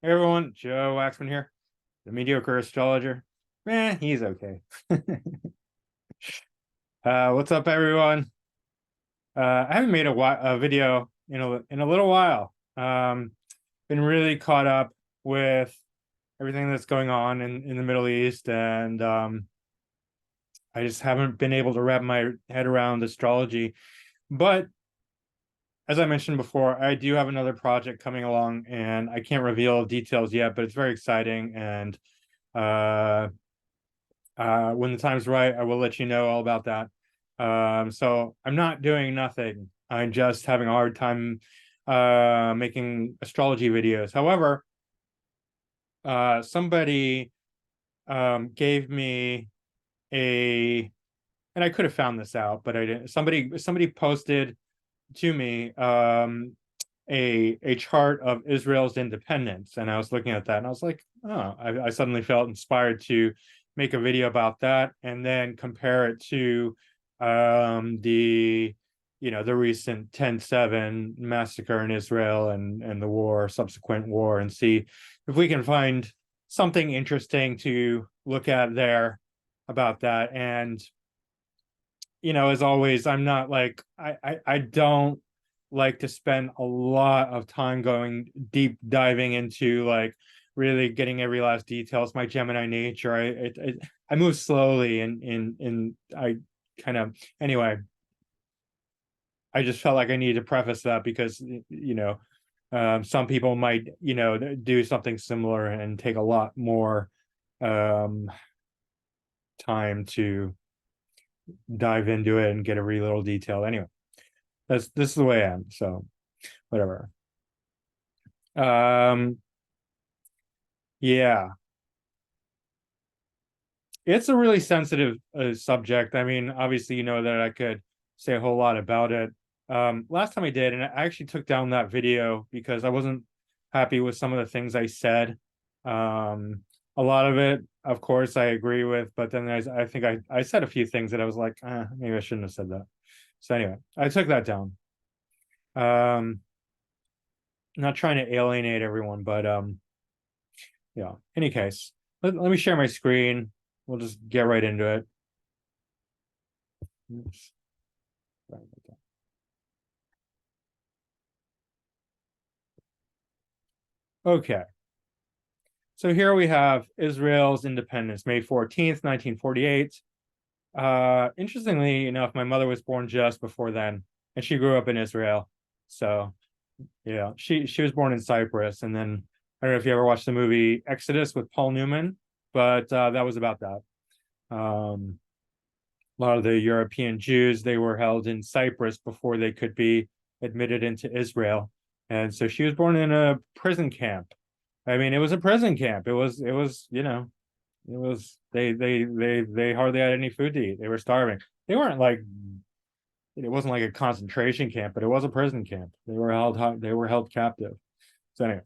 Hey everyone, Joe Waxman here, the mediocre astrologer. He's okay. What's up, everyone? I haven't made a video in a little while. Been really caught up with everything that's going on in the Middle East, and I just haven't been able to wrap my head around astrology. But as I mentioned before, I do have another project coming along, and I can't reveal details yet, but it's very exciting. And uh, when the time's right, I will let you know all about that. So I'm not doing nothing. I'm just having a hard time making astrology videos. However, somebody gave me a, and I could have found this out, but I didn't. Somebody posted to me a chart of Israel's independence, and I was looking at that, and I was like, oh, I suddenly felt inspired to make a video about that, and then compare it to the recent 10/7 massacre in Israel and the subsequent war, and see if we can find something interesting to look at there about that. And as always, I'm not like I don't like to spend a lot of time going deep diving into like really getting every last detail. It's my Gemini nature. I move slowly, and I kind of, anyway. I just felt like I needed to preface that because some people might do something similar and take a lot more um, time to dive into it and get every little detail. Anyway, this is the way I am. So whatever. Yeah, it's a really sensitive subject. I mean, obviously, that I could say a whole lot about it. Last time I did, and I actually took down that video because I wasn't happy with some of the things I said. A lot of it, of course, I agree with, but then I think I said a few things that I was like, maybe I shouldn't have said that. So anyway, I took that down. Not trying to alienate everyone, but yeah. Any case, let me share my screen. We'll just get right into it. Oops. Okay. So here we have Israel's independence, May 14th, 1948. Interestingly enough, my mother was born just before then, and she grew up in Israel. So yeah, she was born in Cyprus, and then I don't know if you ever watched the movie Exodus with Paul Newman, but that was about that. A lot of the European Jews, they were held in Cyprus before they could be admitted into Israel. And so she was born in a prison camp. I mean, it was a prison camp. They hardly had any food to eat. They were starving. They weren't like, it wasn't like a concentration camp, but it was a prison camp. They were held captive. So anyway,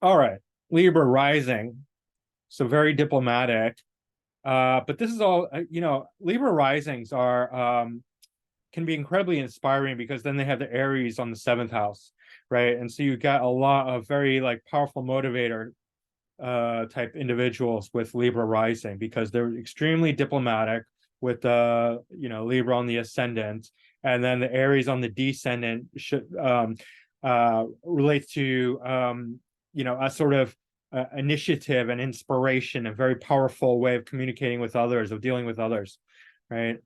all right. Libra rising. So very diplomatic. But this is all, Libra risings can be incredibly inspiring because then they have the Aries on the seventh house, right? And so you got a lot of very like powerful motivator type individuals with Libra rising because they're extremely diplomatic with the Libra on the ascendant, and then the Aries on the descendant should relates to a sort of initiative and inspiration, a very powerful way of communicating with others, of dealing with others, right?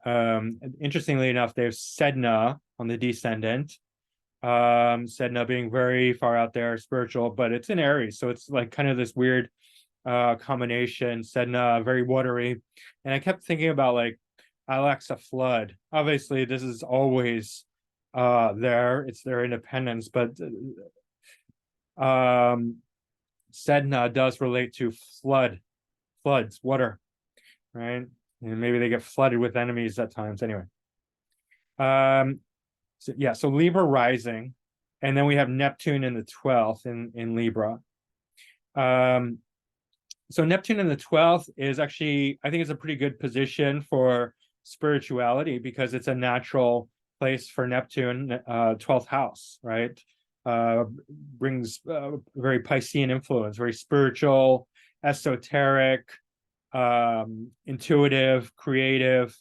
Interestingly enough, there's Sedna on the descendant. Sedna being very far out there, spiritual, but it's in Aries, so it's like kind of this weird combination. Sedna, very watery, and I kept thinking about like Alexa Flood. Obviously, this is always it's their independence, but Sedna does relate to floods, water, right? And maybe they get flooded with enemies at times. Anyway, so Libra rising, and then we have Neptune in the 12th in Libra. So Neptune in the 12th is actually, I think it's a pretty good position for spirituality because it's a natural place for Neptune, 12th house, right? brings very Piscean influence, very spiritual, esoteric, intuitive, creative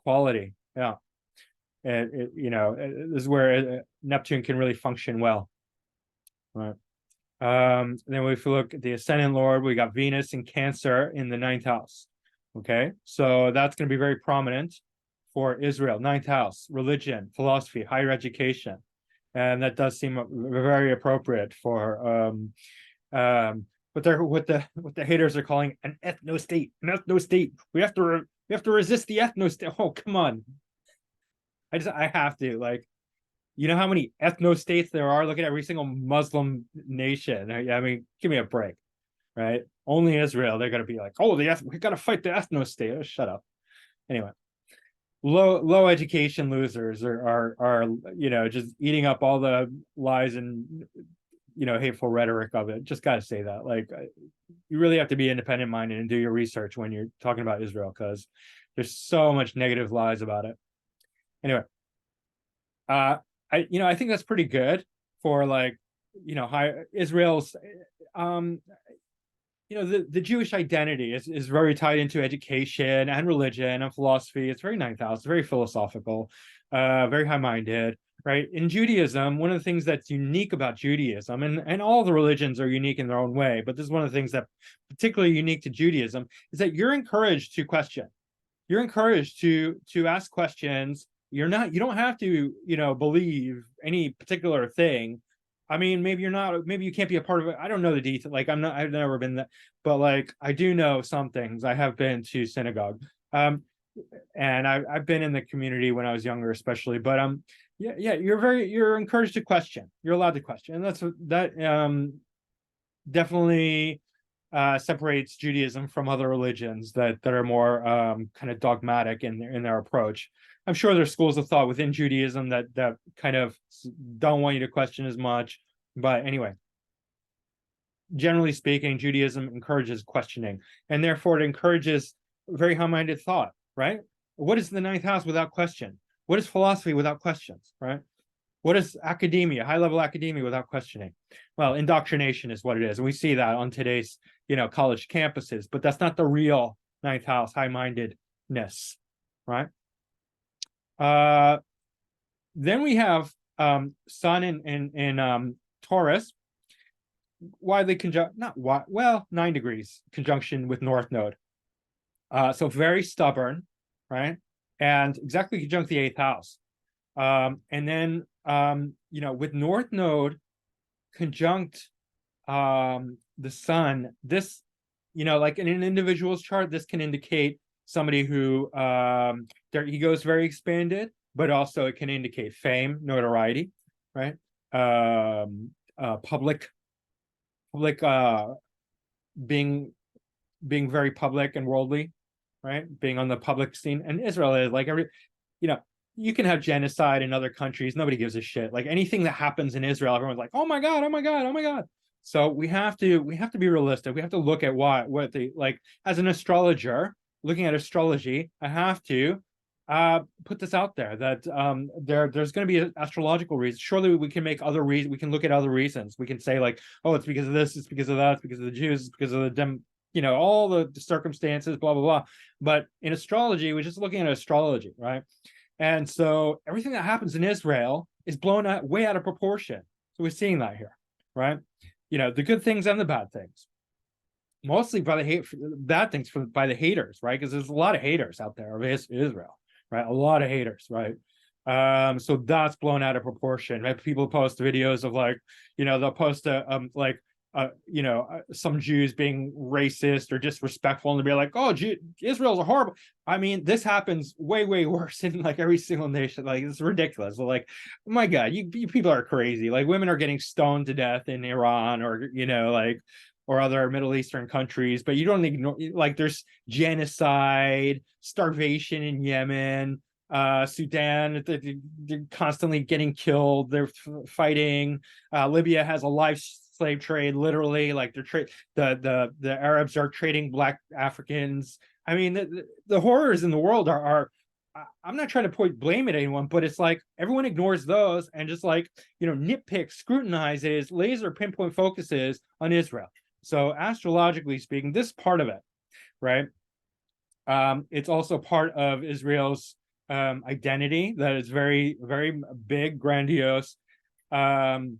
quality. Yeah. This is where Neptune can really function well. Right. Then if we look at the ascendant lord, we got Venus in Cancer in the ninth house. Okay, so that's going to be very prominent for Israel. Ninth house, religion, philosophy, higher education, and that does seem very appropriate for what the haters are calling an ethno state. An ethno state. We have to resist the ethno state. Oh, come on. I have to, like, you know how many ethno states there are? Look at every single Muslim nation. I mean, give me a break, right? Only Israel, they're going to be like, oh, we got to fight the ethno state. Oh, shut up. Anyway, low education losers are just eating up all the lies and hateful rhetoric of it. Just got to say that, like, you really have to be independent minded and do your research when you're talking about Israel, because there's so much negative lies about it. Anyway, I think that's pretty good for, like, high Israel's the Jewish identity is very tied into education and religion and philosophy. It's very ninth house, very philosophical, very high-minded, right? In Judaism, one of the things that's unique about Judaism, and all the religions are unique in their own way, but this is one of the things that particularly unique to Judaism, is that you're encouraged to question. You're encouraged to ask questions. You don't have to, believe any particular thing. I mean, maybe you can't be a part of it. I don't know the detail. Like, I've never been that, but like, I do know some things. I have been to synagogue. And I've been in the community when I was younger, especially, but yeah, you're encouraged to question. You're allowed to question. And that definitely separates Judaism from other religions that are more kind of dogmatic in their approach. I'm sure there's schools of thought within Judaism that kind of don't want you to question as much. But anyway, generally speaking, Judaism encourages questioning, and therefore it encourages very high-minded thought, right? What is the ninth house without question? What is philosophy without questions, right? What is academia, high-level academia without questioning? Well, indoctrination is what it is. And we see that on today's, college campuses, but that's not the real ninth house, high-mindedness, right? Then we have Sun in Taurus, widely conjunct, not why, well, 9 degrees conjunction with North Node. So very stubborn, right? And exactly conjunct the 8th house. And then with North Node conjunct the Sun, this, like in an individual's chart, this can indicate somebody who their ego is very expanded, but also it can indicate fame, notoriety, right? Public being very public and worldly, right? Being on the public scene. And Israel is like you can have genocide in other countries. Nobody gives a shit. Like anything that happens in Israel, everyone's like, oh my God, oh my God, oh my God. So we have to be realistic. We have to look at what they like. As an astrologer, looking at astrology, I have to put this out there that there's going to be astrological reasons. Surely we can make other reasons. We can look at other reasons. We can say like, oh, it's because of this, it's because of that, it's because of the Jews, it's because of the all the circumstances, blah blah blah. But in astrology, we're just looking at astrology, right? And so everything that happens in Israel is blown way out of proportion. So we're seeing that here, right? The good things and the bad things. Mostly by the bad things by the haters, right? Because there's a lot of haters out there of Israel, right? A lot of haters, right? So that's blown out of proportion, right? People post videos of like, they'll post some Jews being racist or disrespectful, and they'll be like, oh, Israel's a horrible. I mean, this happens way worse in like every single nation. Like, it's ridiculous. So, like, oh my God, you people are crazy. Like, women are getting stoned to death in Iran, or or other Middle Eastern countries, but you don't ignore, like, there's genocide, starvation in Yemen, Sudan, they're constantly getting killed. They're fighting. Libya has a live slave trade, literally. Like, the Arabs are trading Black Africans. I mean, the horrors in the world are I'm not trying to point blame at anyone, but it's like everyone ignores those and just like, nitpicks, scrutinizes, laser pinpoint focuses on Israel. So astrologically speaking, this part of it, right? It's also part of Israel's identity that is very, very big, grandiose, um,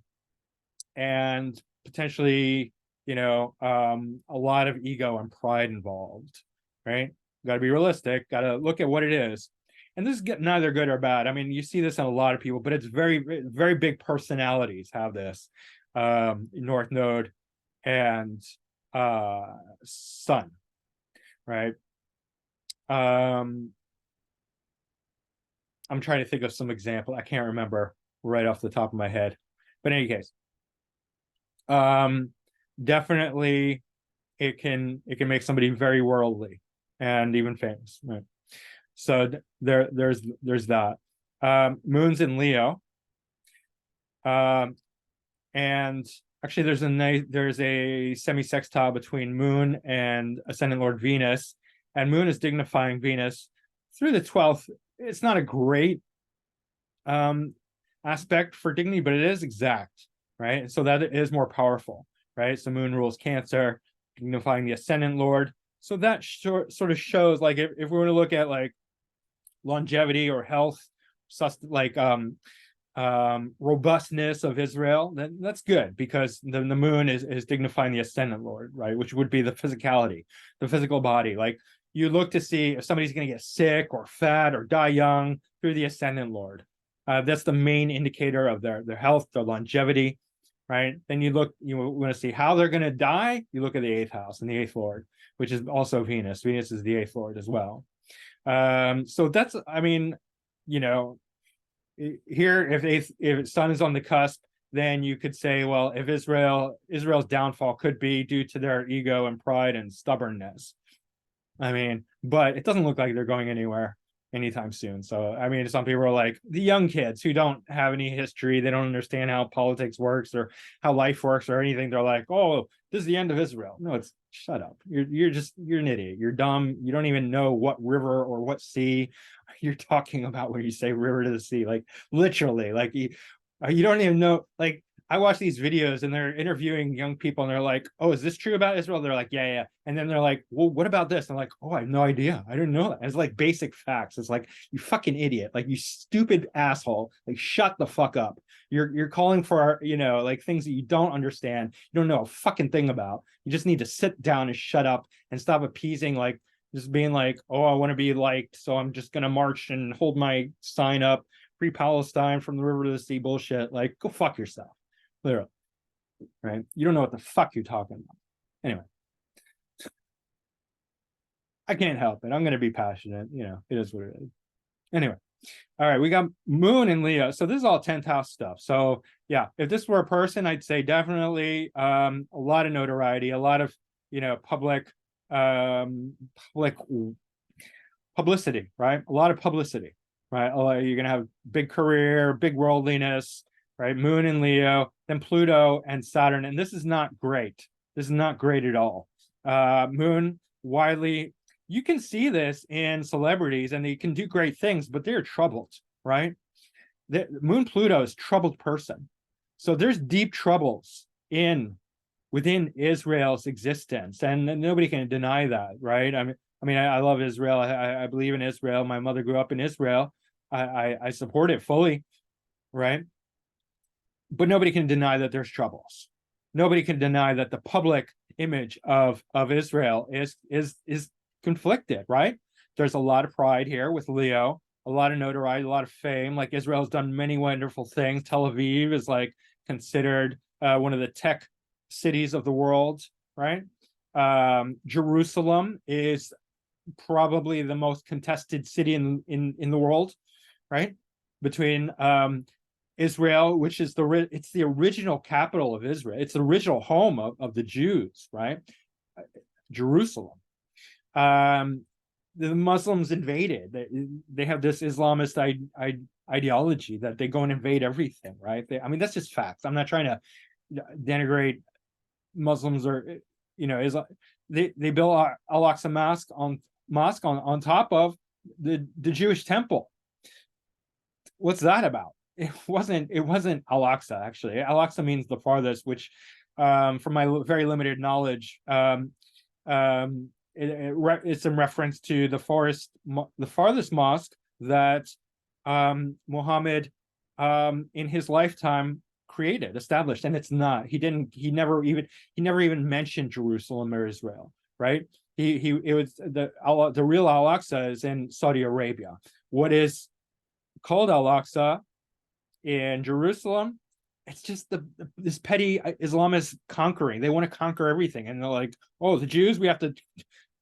and potentially, a lot of ego and pride involved, right? Got to be realistic, got to look at what it is. And this is neither good or bad. I mean, you see this in a lot of people, but it's very, very big personalities have this. North Node and Sun, right? I'm trying to think of some example. I can't remember right off the top of my head. But in any case, definitely it can make somebody very worldly and even famous, right? So there's that. Moon's in Leo. And actually there's a semi-sextile between Moon and Ascendant Lord Venus, and Moon is dignifying Venus through the 12th. It's not a great aspect for dignity, but it is exact, right? So that is more powerful, right? So Moon rules Cancer, dignifying the Ascendant Lord. So that sort of shows, like, if we were to look at like longevity or health, like robustness of Israel, then that's good, because the moon is dignifying the Ascendant Lord, right? Which would be the physicality, the physical body. Like, you look to see if somebody's going to get sick or fat or die young through the Ascendant Lord. That's the main indicator of their health, their longevity, right? Then you want to see how they're going to die. You look at the 8th house and the 8th Lord, which is also Venus. Venus is the 8th Lord as well. So that's, I mean, here, if Sun is on the cusp, then you could say, well, if Israel's downfall could be due to their ego and pride and stubbornness. I mean, but it doesn't look like they're going anywhere anytime soon. So, I mean, some people are like, the young kids who don't have any history, they don't understand how politics works or how life works or anything. They're like, oh, this is the end of Israel. No, it's, shut up. You're an idiot. You're dumb. You don't even know what river or what sea you're talking about when you say river to the sea. Like, literally, like, you don't even know. Like, I watch these videos and they're interviewing young people and they're like, oh, is this true about Israel? They're like, yeah. And then they're like, well, what about this? I'm like, oh, I have no idea. I didn't know that. It's like basic facts. It's like, you fucking idiot. Like, you stupid asshole. Like, shut the fuck up. You're calling for, like, things that you don't understand. You don't know a fucking thing about. You just need to sit down and shut up and stop appeasing, like, just being like, oh, I want to be liked, so I'm just going to march and hold my sign up, free Palestine from the river to the sea bullshit. Like, go fuck yourself. Literally, right? You don't know what the fuck you're talking about. Anyway, I can't help it. I'm going to be passionate. It is what it is. Anyway, all right, we got Moon in Leo. So this is all 10th house stuff. So yeah, if this were a person, I'd say definitely a lot of notoriety, a lot of public publicity, right? A lot of publicity, right? You're going to have big career, big worldliness, right? Moon in Leo, then Pluto and Saturn. And this is not great. This is not great at all. Moon, widely, you can see this in celebrities and they can do great things, but they're troubled, right? The Moon Pluto is troubled person. So there's deep troubles within Israel's existence. And nobody can deny that, right? I love Israel. I believe in Israel. My mother grew up in Israel. I support it fully, right? But nobody can deny that there's troubles. Nobody can deny that the public image of Israel is conflicted, right? There's a lot of pride here with Leo, a lot of notoriety, a lot of fame. Like, Israel's done many wonderful things. Tel Aviv is like considered one of the tech cities of the world, right? Jerusalem is probably the most contested city in the world, right? Between Israel, which is it's the original capital of Israel. It's the original home of the Jews, right? Jerusalem. The Muslims invaded. They have this Islamist ideology that they go and invade everything, right? That's just facts. I'm not trying to denigrate Muslims or they built Al-Aqsa mosque on top of the Jewish temple. What's that about? It wasn't Al-Aqsa, actually. Al-Aqsa means the farthest, which from my very limited knowledge, it's in reference to the farthest mosque that Muhammad in his lifetime established, and it's not. He never even mentioned Jerusalem or Israel, right? It was the real Al-Aqsa is in Saudi Arabia. What is called Al-Aqsa in Jerusalem, it's just this petty Islamist conquering. They want to conquer everything, and they're like, "Oh, the Jews, we have to."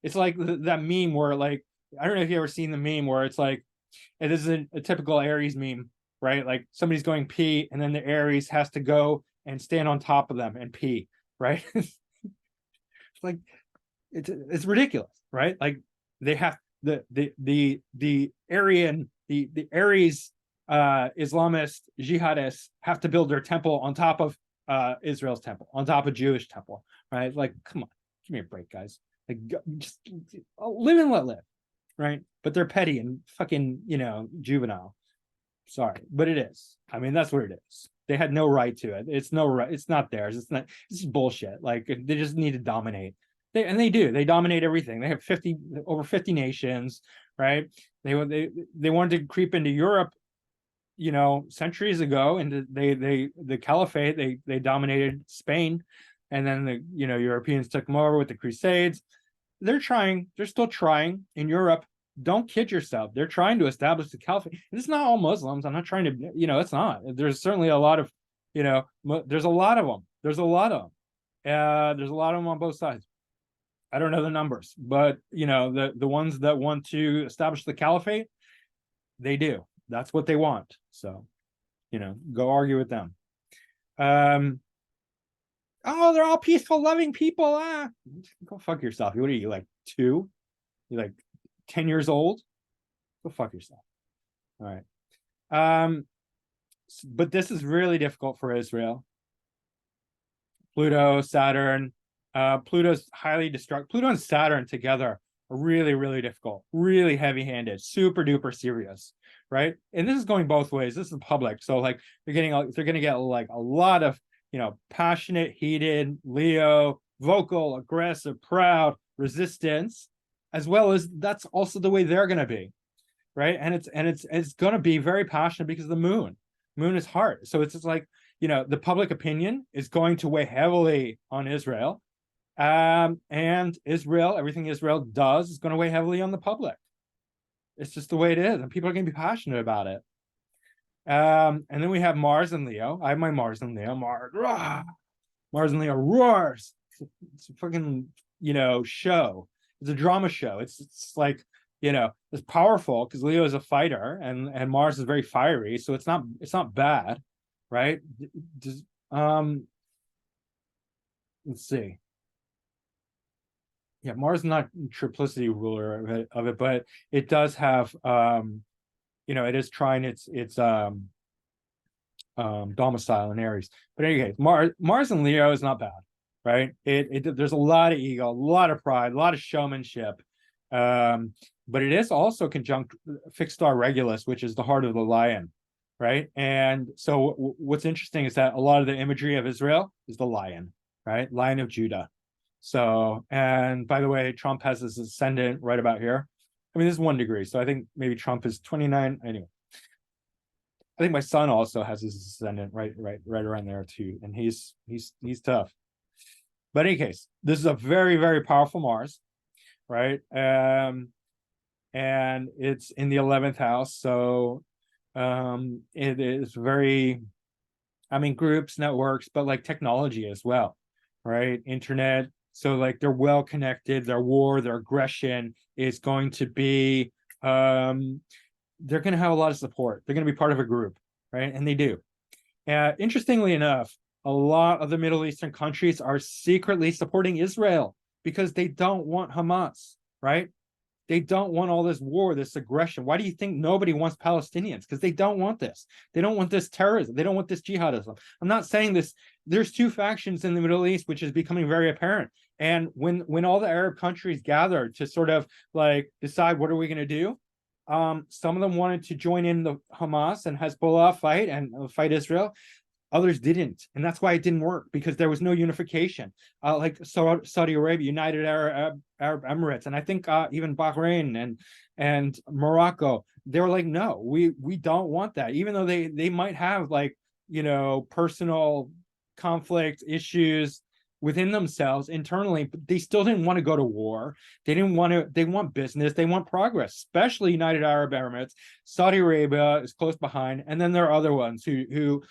It's like that meme where, like, I don't know if you ever seen the meme where it's like, it isn't a typical Aries meme, right? Like somebody's going pee, and then the Aries has to go and stand on top of them and pee, right? It's like it's ridiculous, right? Like they have the Aryan the Aries Islamist jihadists have to build their temple on top of Israel's temple, on top of Jewish temple, right? Like, come on, give me a break, guys. Like, just live and let live, right? But they're petty and fucking, juvenile. Sorry, but it is. I mean, that's what it is. They had no right to it. It's no right. It's not theirs. It's not. This is bullshit. Like, they just need to dominate. They do. They dominate everything. They have over 50 nations, right? They wanted to creep into Europe, centuries ago, and the caliphate. They dominated Spain, and then the Europeans took them over with the Crusades. They're still trying in Europe. Don't kid yourself. They're trying to establish the caliphate. And it's not all Muslims. I'm not trying to, it's not. There's certainly a lot of, there's a lot of them. There's a lot of them. There's a lot of them on both sides. I don't know the numbers, but the ones that want to establish the caliphate, they do. That's what they want. So, go argue with them. Oh, they're all peaceful, loving people. Go fuck yourself. What are you, like 2? You're like 10 years old? Go fuck yourself. All right. But this is really difficult for Israel. Pluto, Saturn. Pluto's highly destructive. Pluto and Saturn together are really, really difficult, really heavy-handed, super duper serious, right? And this is going both ways. This is public, so like they're gonna get like a lot of passionate, heated, Leo, vocal, aggressive, proud, resistance, as well as that's also the way they're gonna be, right? And it's gonna be very passionate because the moon is hard, so it's just like the public opinion is going to weigh heavily on Israel. And Israel, everything Israel does is going to weigh heavily on the public. It's just the way it is, and people are going to be passionate about it. And then we have Mars and Leo. I have my Mars and Leo. Mars and Leo roars. It's a fucking show. It's a drama show. It's like it's powerful because Leo is a fighter and Mars is very fiery, so it's not bad, right? Let's see. Yeah, Mars is not triplicity ruler of it, but it does have it is trying its domicile in Aries. But anyway, Mars and Leo is not bad, right? There's a lot of ego, a lot of pride, a lot of showmanship. But it is also conjunct fixed star Regulus, which is the heart of the lion, right? And so what's interesting is that a lot of the imagery of Israel is the lion, right? Lion of Judah. So, and by the way, Trump has his ascendant right about here. I mean, this is 1 degree, so I think maybe Trump is 29. Anyway, I think my son also has his ascendant right around there too, and he's tough. But in any case, this is a very, very powerful Mars, right? And it's in the 11th house, so it is very, groups, networks, but like technology as well, right? Internet. So like they're well connected, their war, their aggression is going to be, they're going to have a lot of support. They're going to be part of a group, right? And they do. Interestingly enough, a lot of the Middle Eastern countries are secretly supporting Israel because they don't want Hamas, right? They don't want all this war, this aggression. Why do you think nobody wants Palestinians? Because they don't want this. They don't want this terrorism. They don't want this jihadism. I'm not saying this. There's 2 factions in the Middle East, which is becoming very apparent. And when all the Arab countries gathered to sort of like decide what are we going to do, Some of them wanted to join in the Hamas and Hezbollah fight and fight Israel. Others didn't, and that's why it didn't work, because there was no unification. Like Saudi Arabia, United Arab Emirates, and I think even Bahrain and Morocco, they were like, no, we don't want that, even though they might have, like, personal conflict issues within themselves internally, but they still didn't want to go to war. They didn't want to. They want business. They want progress, especially United Arab Emirates. Saudi Arabia is close behind, and then there are other ones who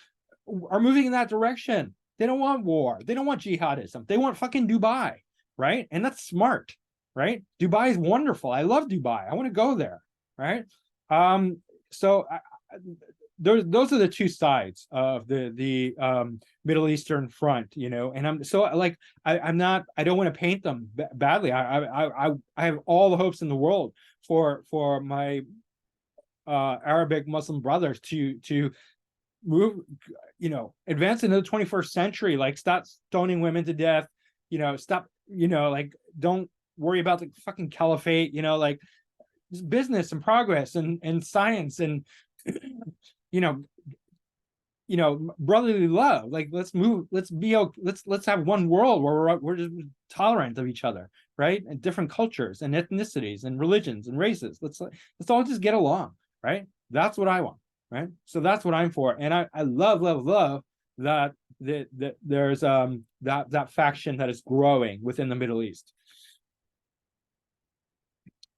are moving in that direction. They don't want war. They don't want jihadism. They want fucking Dubai, right? And that's smart, right? Dubai is wonderful. I love Dubai. I want to go there, right? So those are the two sides of the Middle Eastern front, and I'm so, like, I'm not, I don't want to paint them badly. I have all the hopes in the world for my Arabic Muslim brothers to move, advance into the 21st century, like stop stoning women to death, stop, like, don't worry about the fucking caliphate, like business and progress and science and brotherly love. Like, let's move, let's have one world where we're just tolerant of each other, right? And different cultures and ethnicities and religions and races. Let's all just get along, right? That's what I want, right? So that's what I'm for. And I love that there's that faction that is growing within the Middle East.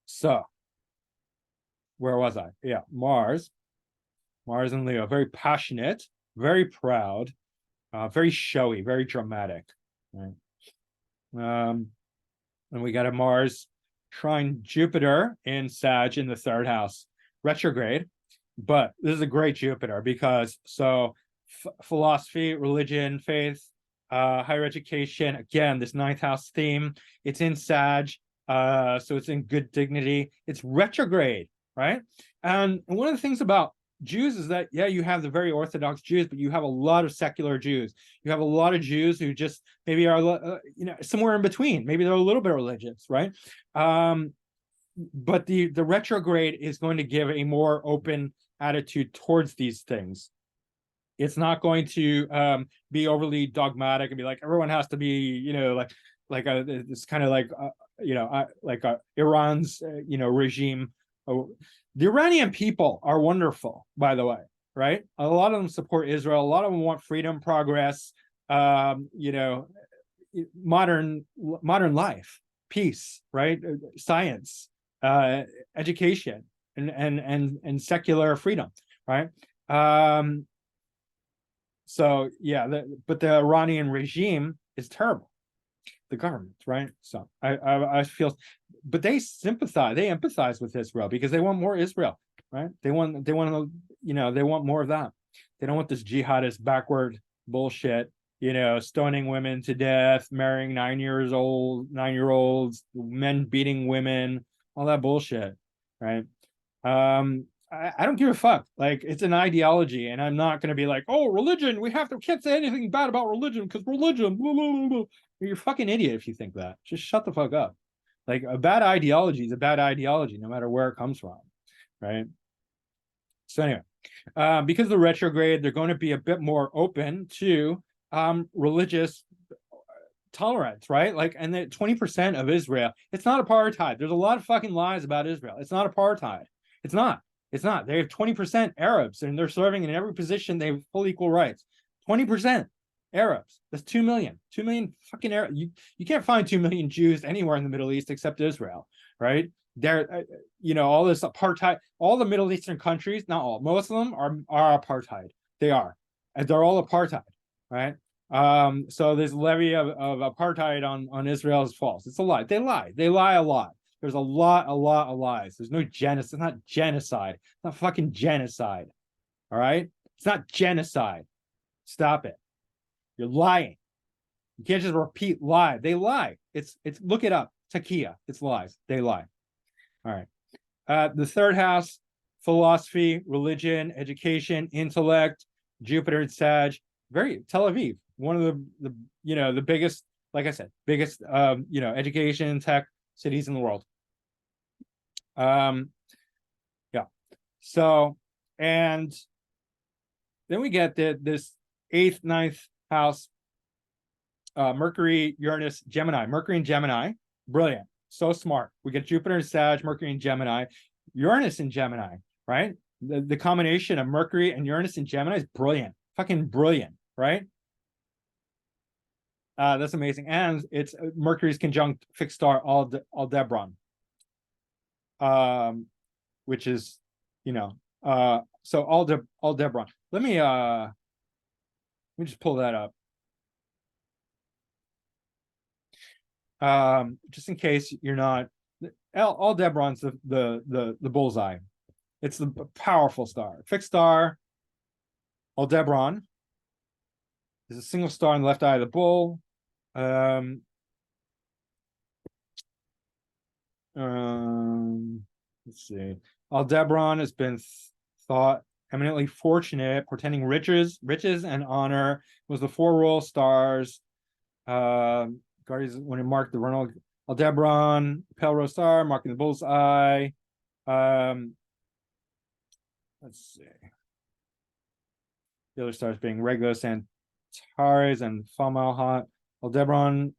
So where was I? Yeah, Mars and Leo, very passionate, very proud, very showy, very dramatic, right? And we got a Mars trine Jupiter in Sag in the third house, retrograde. But this is a great Jupiter because philosophy, religion, faith, higher education, again, this ninth house theme, it's in Sag, so it's in good dignity. It's retrograde, right? And one of the things about Jews is that, yeah, you have the very Orthodox Jews, but you have a lot of secular Jews. You have a lot of Jews who just maybe are, somewhere in between. Maybe they're a little bit religious, right? But the retrograde is going to give a more open attitude towards these things. It's not going to be overly dogmatic and be like, everyone has to be, it's kind of like Iran's, regime. The Iranian people are wonderful, by the way, right? A lot of them support Israel. A lot of them want freedom, progress, modern life, peace, right? Science, education, and secular freedom, right? So yeah, but the Iranian regime is terrible. The government, right? So I feel, but they empathize with Israel because they want more Israel, right? They want they want more of that. They don't want this jihadist backward bullshit, stoning women to death, marrying 9-year-olds, men beating women, all that bullshit, right? I don't give a fuck. Like, it's an ideology, and I'm not going to be like, oh, religion, can't say anything bad about religion because religion, blah, blah, blah, blah. You're a fucking idiot if you think that. Just shut the fuck up. Like, a bad ideology is a bad ideology, no matter where it comes from, right? So anyway, because of the retrograde, they're going to be a bit more open to religious tolerance, right? Like, and the 20% of Israel, it's not apartheid. There's a lot of fucking lies about Israel. It's not apartheid. It's not. They have 20% Arabs, and they're serving in every position. They have full equal rights. 20% Arabs. That's 2 million. 2 million fucking Arabs. You can't find 2 million Jews anywhere in the Middle East except Israel, right? They're, all this apartheid, all the Middle Eastern countries, not all, most of them are apartheid. They are. And they're all apartheid, right? So this levy of apartheid on Israel is false. It's a lie. They lie a lot. There's a lot of lies. There's no genocide. It's not genocide. It's not fucking genocide. All right? It's not genocide. Stop it. You're lying. You can't just repeat lie. They lie. It's look it up. Takia. It's lies. They lie. All right. The third house, philosophy, religion, education, intellect, Jupiter and Sag. Very Tel Aviv. One of the biggest, like I said, biggest education, tech cities in the world. Yeah, So, and then we get this eighth, ninth house, Mercury, Uranus, Gemini. Mercury and Gemini, brilliant, so smart. We get Jupiter in Sag, Mercury in Gemini, Uranus in Gemini, right? The combination of Mercury and Uranus in Gemini is brilliant, fucking brilliant, right? That's amazing. And it's Mercury's conjunct fixed star Aldebaran, which is, so Aldebaran. Let me just pull that up. Just in case you're not, Aldebaran's the bullseye. It's the powerful star. Fixed star, Aldebaran is a single star in the left eye of the bull. Let's see. Aldebaran has been thought eminently fortunate, portending riches and honor. It was the four royal stars. Guardians when it marked the vernal Aldebaran, pale rose star, marking the bull's eye. Let's see. The other stars being Regulus, Antares, and Fomalhaut. Aldebaran,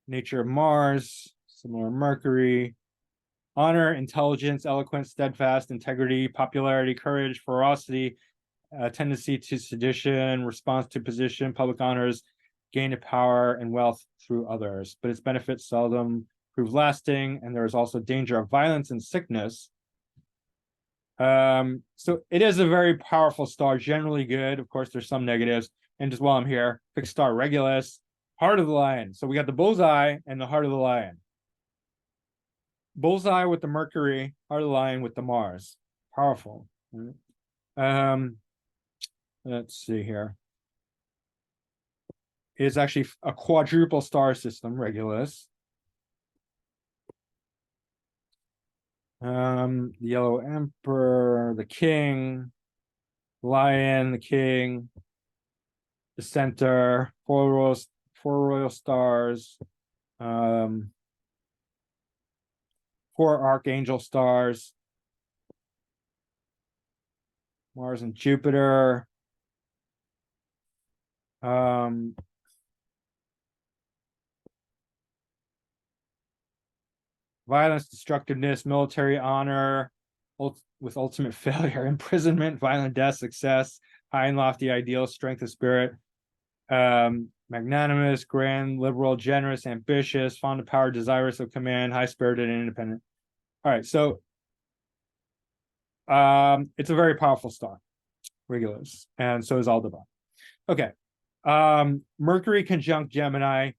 nature of Mars, similar Mercury. Honor, intelligence, eloquence, steadfast, integrity, popularity, courage, ferocity, tendency to sedition, response to position, public honors, gain of power and wealth through others. But its benefits seldom prove lasting, and there is also danger of violence and sickness. So it is a very powerful star, generally good. Of course, there's some negatives. And just while I'm here, fixed star Regulus, heart of the lion. So we got the bullseye and the heart of the lion. Bullseye with the Mercury, heart of the lion with the Mars. Powerful. Let's see here. It's actually a quadruple star system, Regulus. The Yellow Emperor, the King, Lion, the King, the Center, four royal stars, four archangel stars, Mars and Jupiter. Violence, destructiveness, military honor, with ultimate failure, imprisonment, violent death, success, high and lofty ideals, strength of spirit, magnanimous, grand, liberal, generous, ambitious, fond of power, desirous of command, high-spirited, and independent. All right, so it's a very powerful star, Regulus, and so is Aldebaran. Okay, Mercury conjunct Gemini,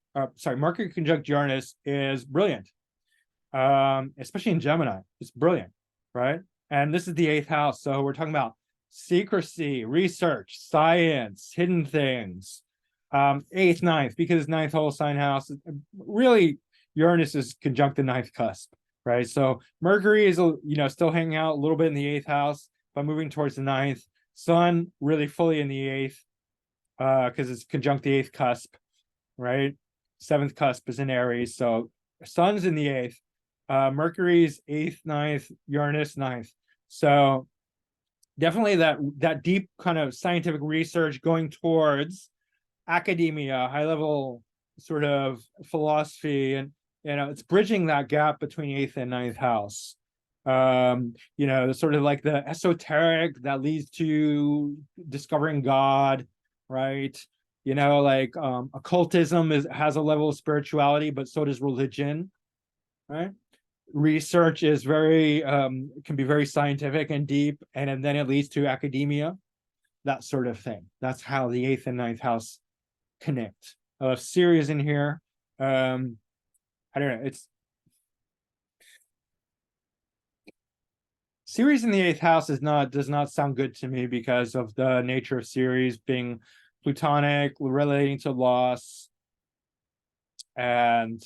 Mercury conjunct Uranus is brilliant. Especially in Gemini, it's brilliant, right? And this is the eighth house, so we're talking about secrecy, research, science, hidden things. Eighth, ninth, because ninth whole sign house, really Uranus is conjunct the ninth cusp, right? So Mercury is still hanging out a little bit in the eighth house, but moving towards the ninth. Sun really fully in the eighth, because it's conjunct the eighth cusp, right? Seventh cusp is in Aries, so Sun's in the eighth. Mercury's eighth, ninth, Uranus ninth. So definitely that deep kind of scientific research going towards academia, high level sort of philosophy, and it's bridging that gap between eighth and ninth house. Sort of like the esoteric that leads to discovering God, right? Occultism has a level of spirituality, but so does religion, right? Research is can be very scientific and deep, and then it leads to academia, that sort of thing. That's how the eighth and ninth house connect. Ceres in here. I don't know. It's Ceres in the eighth house does not sound good to me because of the nature of Ceres being plutonic, relating to loss, and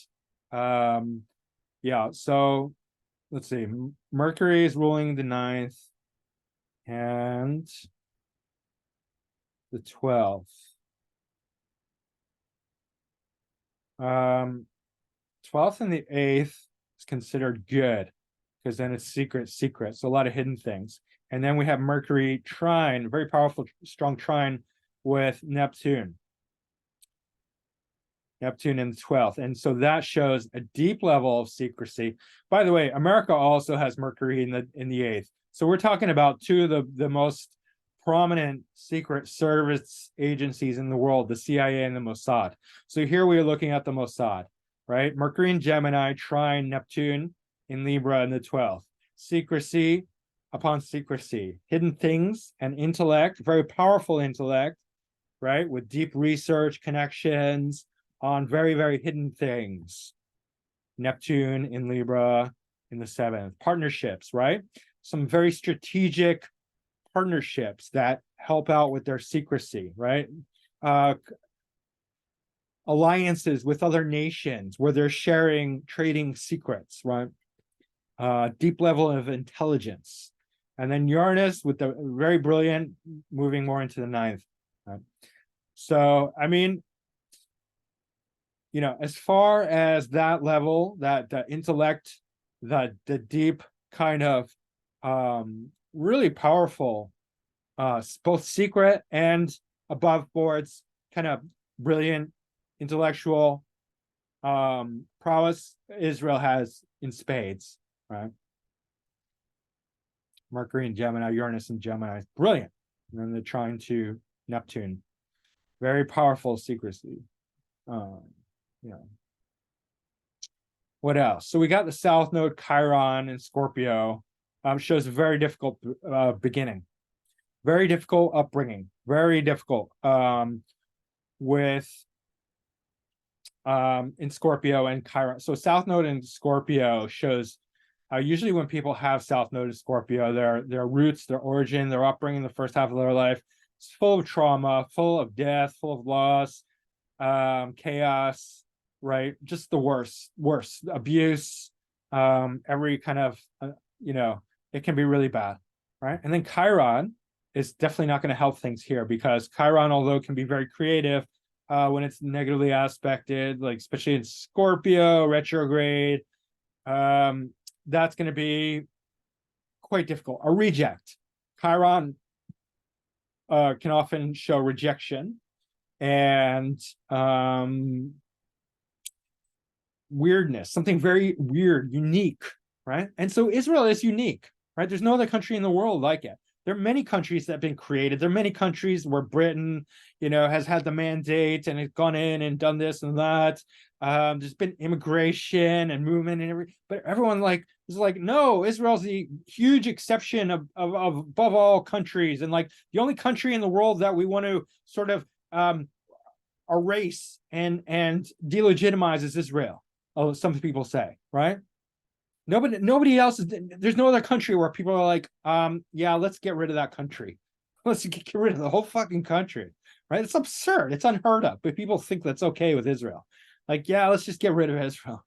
yeah, so let's see. Mercury is ruling the ninth and the 12th. 12th and the 8th is considered good because then it's secret. So a lot of hidden things. And then we have Mercury trine, very powerful, strong trine with Neptune. Neptune in the 12th. And so that shows a deep level of secrecy. By the way, America also has Mercury in the 8th. So we're talking about two of the most prominent secret service agencies in the world, the CIA and the Mossad. So here we are looking at the Mossad, right? Mercury in Gemini, trine Neptune in Libra in the 12th. Secrecy upon secrecy, hidden things and intellect, very powerful intellect, right? With deep research connections on very, very hidden things. Neptune in Libra in the 7th. Partnerships, right? Some very strategic partnerships that help out with their secrecy, right? Alliances with other nations where they're sharing trading secrets, right? Deep level of intelligence. And then Uranus with the very brilliant, moving more into the 9th. Right? So, I mean, you know, as far as that level, that the intellect, the deep kind of really powerful, both secret and above boards, kind of brilliant intellectual prowess Israel has in spades, right? Mercury and Gemini, Uranus and Gemini, brilliant. And then they're trying to Neptune, very powerful secrecy. You know, what else? So we got the South Node Chiron in Scorpio. Shows a very difficult beginning, very difficult upbringing, very difficult with in Scorpio and Chiron. So South Node in Scorpio shows usually when people have South Node in Scorpio, their roots, their origin, their upbringing, the first half of their life, it's full of trauma, full of death, full of loss, chaos, right? Just the worst abuse, every kind of, you know, it can be really bad, right? And then Chiron is definitely not going to help things here because Chiron, although it can be very creative, when it's negatively aspected, like especially in Scorpio retrograde, that's going to be quite difficult. A reject. Chiron can often show rejection and weirdness, something very weird, unique, right? And so Israel is unique, right? There's no other country in the world like it. There are many countries that have been created. There are many countries where Britain, you know, has had the mandate and has gone in and done this and that. There's been immigration and movement and everything, but everyone like is like, no, Israel's the huge exception of above all countries, and like the only country in the world that we want to sort of erase and delegitimize is Israel. Oh, some people say, right? Nobody else is. There's no other country where people are like, yeah, let's get rid of that country. Let's get rid of the whole fucking country, right? It's absurd. It's unheard of, but people think that's okay with Israel. Like, yeah, let's just get rid of Israel.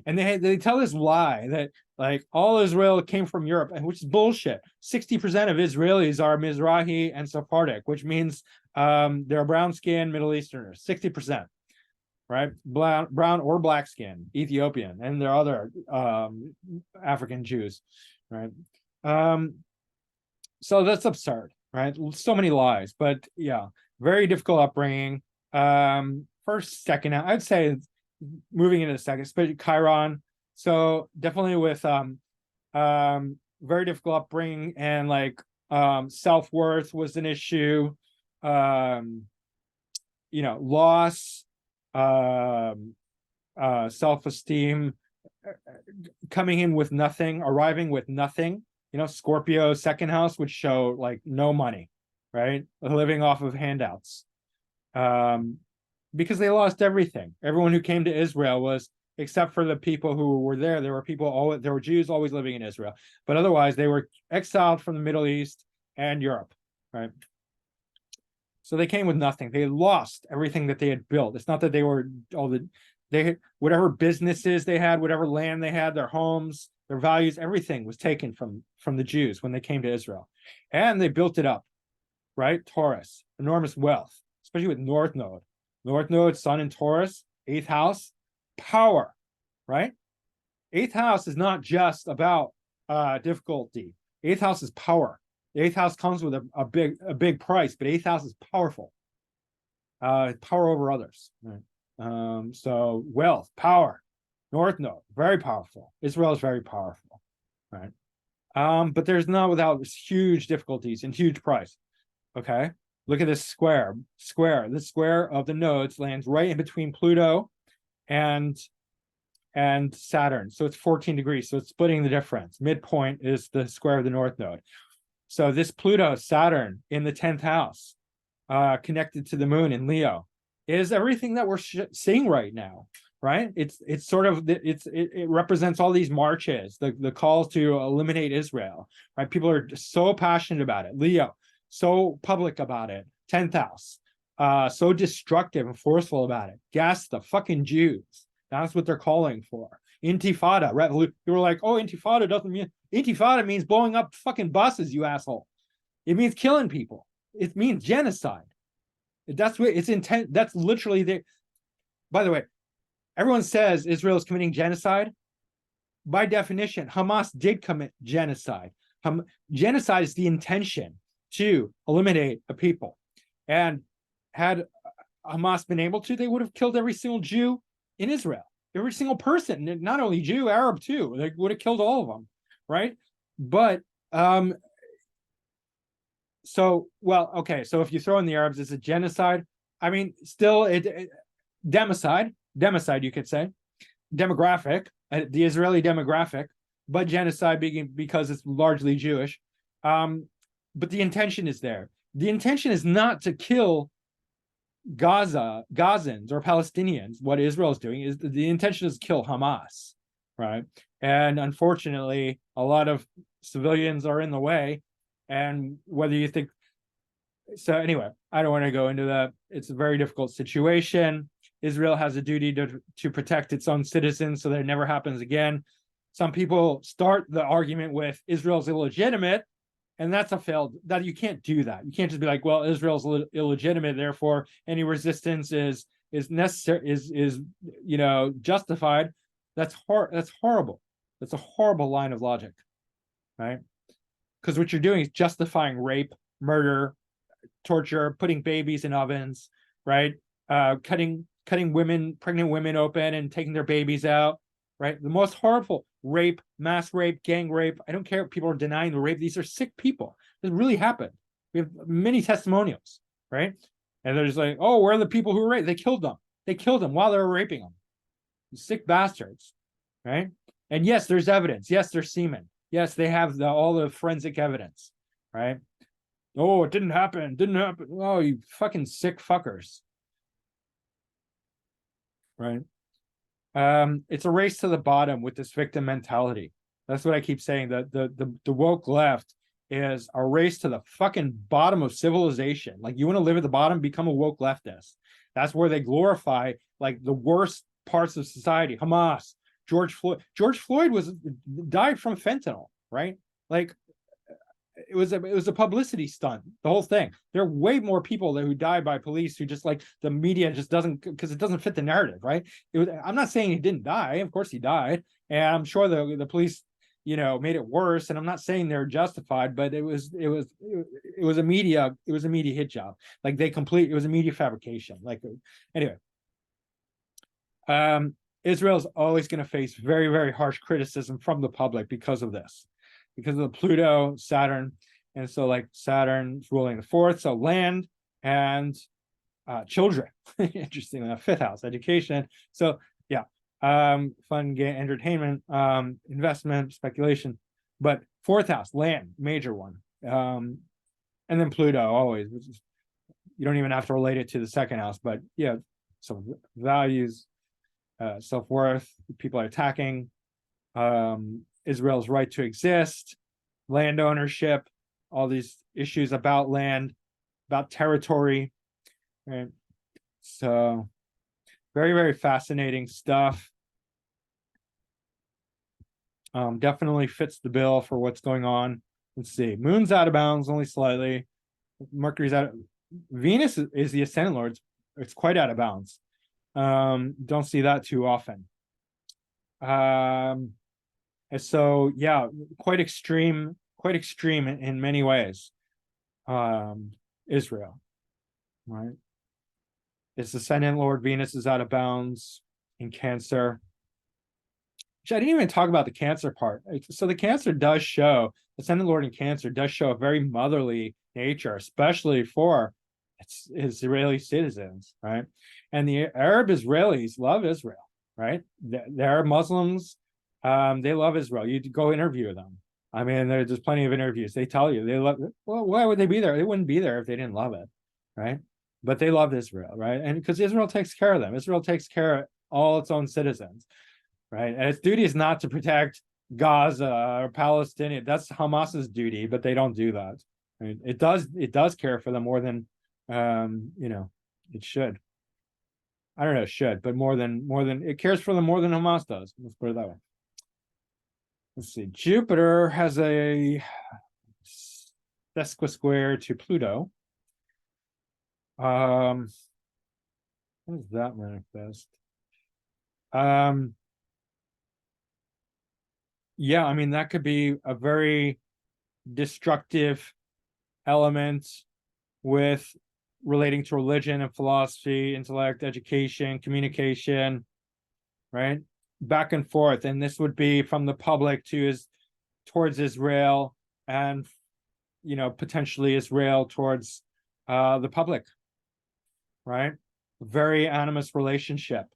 And they tell this lie that like all Israel came from Europe, and which is bullshit. 60% of Israelis are Mizrahi and Sephardic, which means they're brown skinned Middle Easterners. 60%. Right, brown or black skin, Ethiopian, and there are other African Jews, right? So that's absurd, right? So many lies, but yeah, very difficult upbringing. First, second, I'd say moving into the second, especially Chiron. So definitely with very difficult upbringing and like self-worth was an issue. You know, loss. Self-esteem, coming in with nothing, arriving with nothing. You know, Scorpio second house would show like no money, right? Living off of handouts. Because they lost everything. Everyone who came to Israel was, except for the people who were there were Jews always living in Israel. But otherwise they were exiled from the Middle East and Europe, right? So they came with nothing. They lost everything that they had built. It's not that they were whatever businesses they had, whatever land they had, their homes, their values, everything was taken from the Jews when they came to Israel. And they built it up, right? Taurus, enormous wealth, especially with North Node. North Node, Sun in Taurus, 8th house, power, right? Eighth house is not just about difficulty. Eighth house is power. The eighth house comes with a big price, but eighth house is powerful. Power over others. Right? So wealth, power, North Node, very powerful. Israel is very powerful, right? But there's not without huge difficulties and huge price. Okay, look at this square. The square of the nodes lands right in between Pluto and Saturn. So it's 14 degrees. So it's splitting the difference. Midpoint is the square of the North Node. So this Pluto, Saturn in the 10th house, connected to the moon in Leo, is everything that we're seeing right now, right? It's sort of, it represents all these marches, the calls to eliminate Israel, right? People are so passionate about it. Leo, so public about it. 10th house, so destructive and forceful about it. Gas the fucking Jews. That's what they're calling for. Intifada, right? You were like, oh, Intifada doesn't mean, Intifada means blowing up fucking buses, you asshole. It means killing people. It means genocide. That's what it's intent. That's literally the. By the way, everyone says Israel is committing genocide. By definition, Hamas did commit genocide. Genocide is the intention to eliminate a people. And had Hamas been able to, they would have killed every single Jew in Israel. Every single person, not only Jew, Arab too. They would have killed all of them, right? But so if you throw in the Arabs, it's a genocide. I mean, still democide, you could say, demographic, the Israeli demographic, but genocide because it's largely Jewish. But the intention is there. The intention is not to kill Gazans or Palestinians. What Israel is doing is the intention is to kill Hamas, right? And unfortunately, a lot of civilians are in the way. And whether you think so, anyway, I don't want to go into that. It's a very difficult situation. Israel has a duty to protect its own citizens so that it never happens again. Some people start the argument with Israel's illegitimate, and that's a failed. That you can't do that. You can't just be like, well, Israel's illegitimate, therefore any resistance is necessary, is justified. That's horrible. That's a horrible line of logic, right? Because what you're doing is justifying rape, murder, torture, putting babies in ovens, right? Cutting pregnant women open and taking their babies out, right? The most horrible rape, mass rape, gang rape. I don't care if people are denying the rape. These are sick people. This really happened. We have many testimonials, right? And they're just like, oh, where are the people who were raped? They killed them. They killed them while they were raping them. Sick bastards, right? And yes, there's evidence. Yes, there's semen. Yes, they have all the forensic evidence, right? Oh, it didn't happen. Didn't happen. Oh, you fucking sick fuckers, right? It's a race to the bottom with this victim mentality. That's what I keep saying. The woke left is a race to the fucking bottom of civilization. Like, you want to live at the bottom, become a woke leftist. That's where they glorify like the worst parts of society. Hamas, George Floyd died from fentanyl, right? Like, it was a publicity stunt, the whole thing. There are way more people who die by police who just, like, the media just doesn't, because it doesn't fit the narrative, right? I'm not saying he didn't die. Of course he died, and I'm sure the police made it worse, and I'm not saying they're justified, but it was a media hit job. Like, it was a media fabrication. Like, anyway, Israel's always going to face very, very harsh criticism from the public because of this, because of the Pluto, Saturn. And so, like, Saturn's ruling the fourth, so land and children. Interesting. Fifth house, education. So yeah, fun, game, entertainment, investment, speculation. But fourth house, land, major one. And then Pluto always, which is, you don't even have to relate it to the second house, but yeah, so values, self-worth, people are attacking, Israel's right to exist, land ownership, all these issues about land, about territory, right? So very, very fascinating stuff. Definitely fits the bill for what's going on. Let's see, moon's out of bounds only slightly, Mercury's out, Venus is the ascendant lord, it's quite out of bounds. Don't see that too often. And so, yeah, quite extreme in many ways. Israel, right? Its ascendant Lord Venus is out of bounds in Cancer. Which I didn't even talk about the Cancer part. So the Cancer does show, ascendant Lord in Cancer does show a very motherly nature, especially for its Israeli citizens, right? And the Arab Israelis love Israel, right? They're Muslims. They love Israel. You go interview them. I mean, there's plenty of interviews. They tell you they love. Well, why would they be there? They wouldn't be there if they didn't love it, right? But they love Israel, right? And because Israel takes care of them, Israel takes care of all its own citizens, right? And its duty is not to protect Gaza or Palestinian. That's Hamas's duty, but they don't do that. Right? It does care for them more than it should. I don't know, should, but more than it cares for them more than Hamas does. Let's put it that way. Let's see. Jupiter has a sesquisquare to Pluto. How does that manifest? Yeah, I mean that could be a very destructive element with relating to religion and philosophy, intellect, education, communication, right? Back and forth. And this would be from the public towards Israel, and potentially Israel towards the public, right? Very animus relationship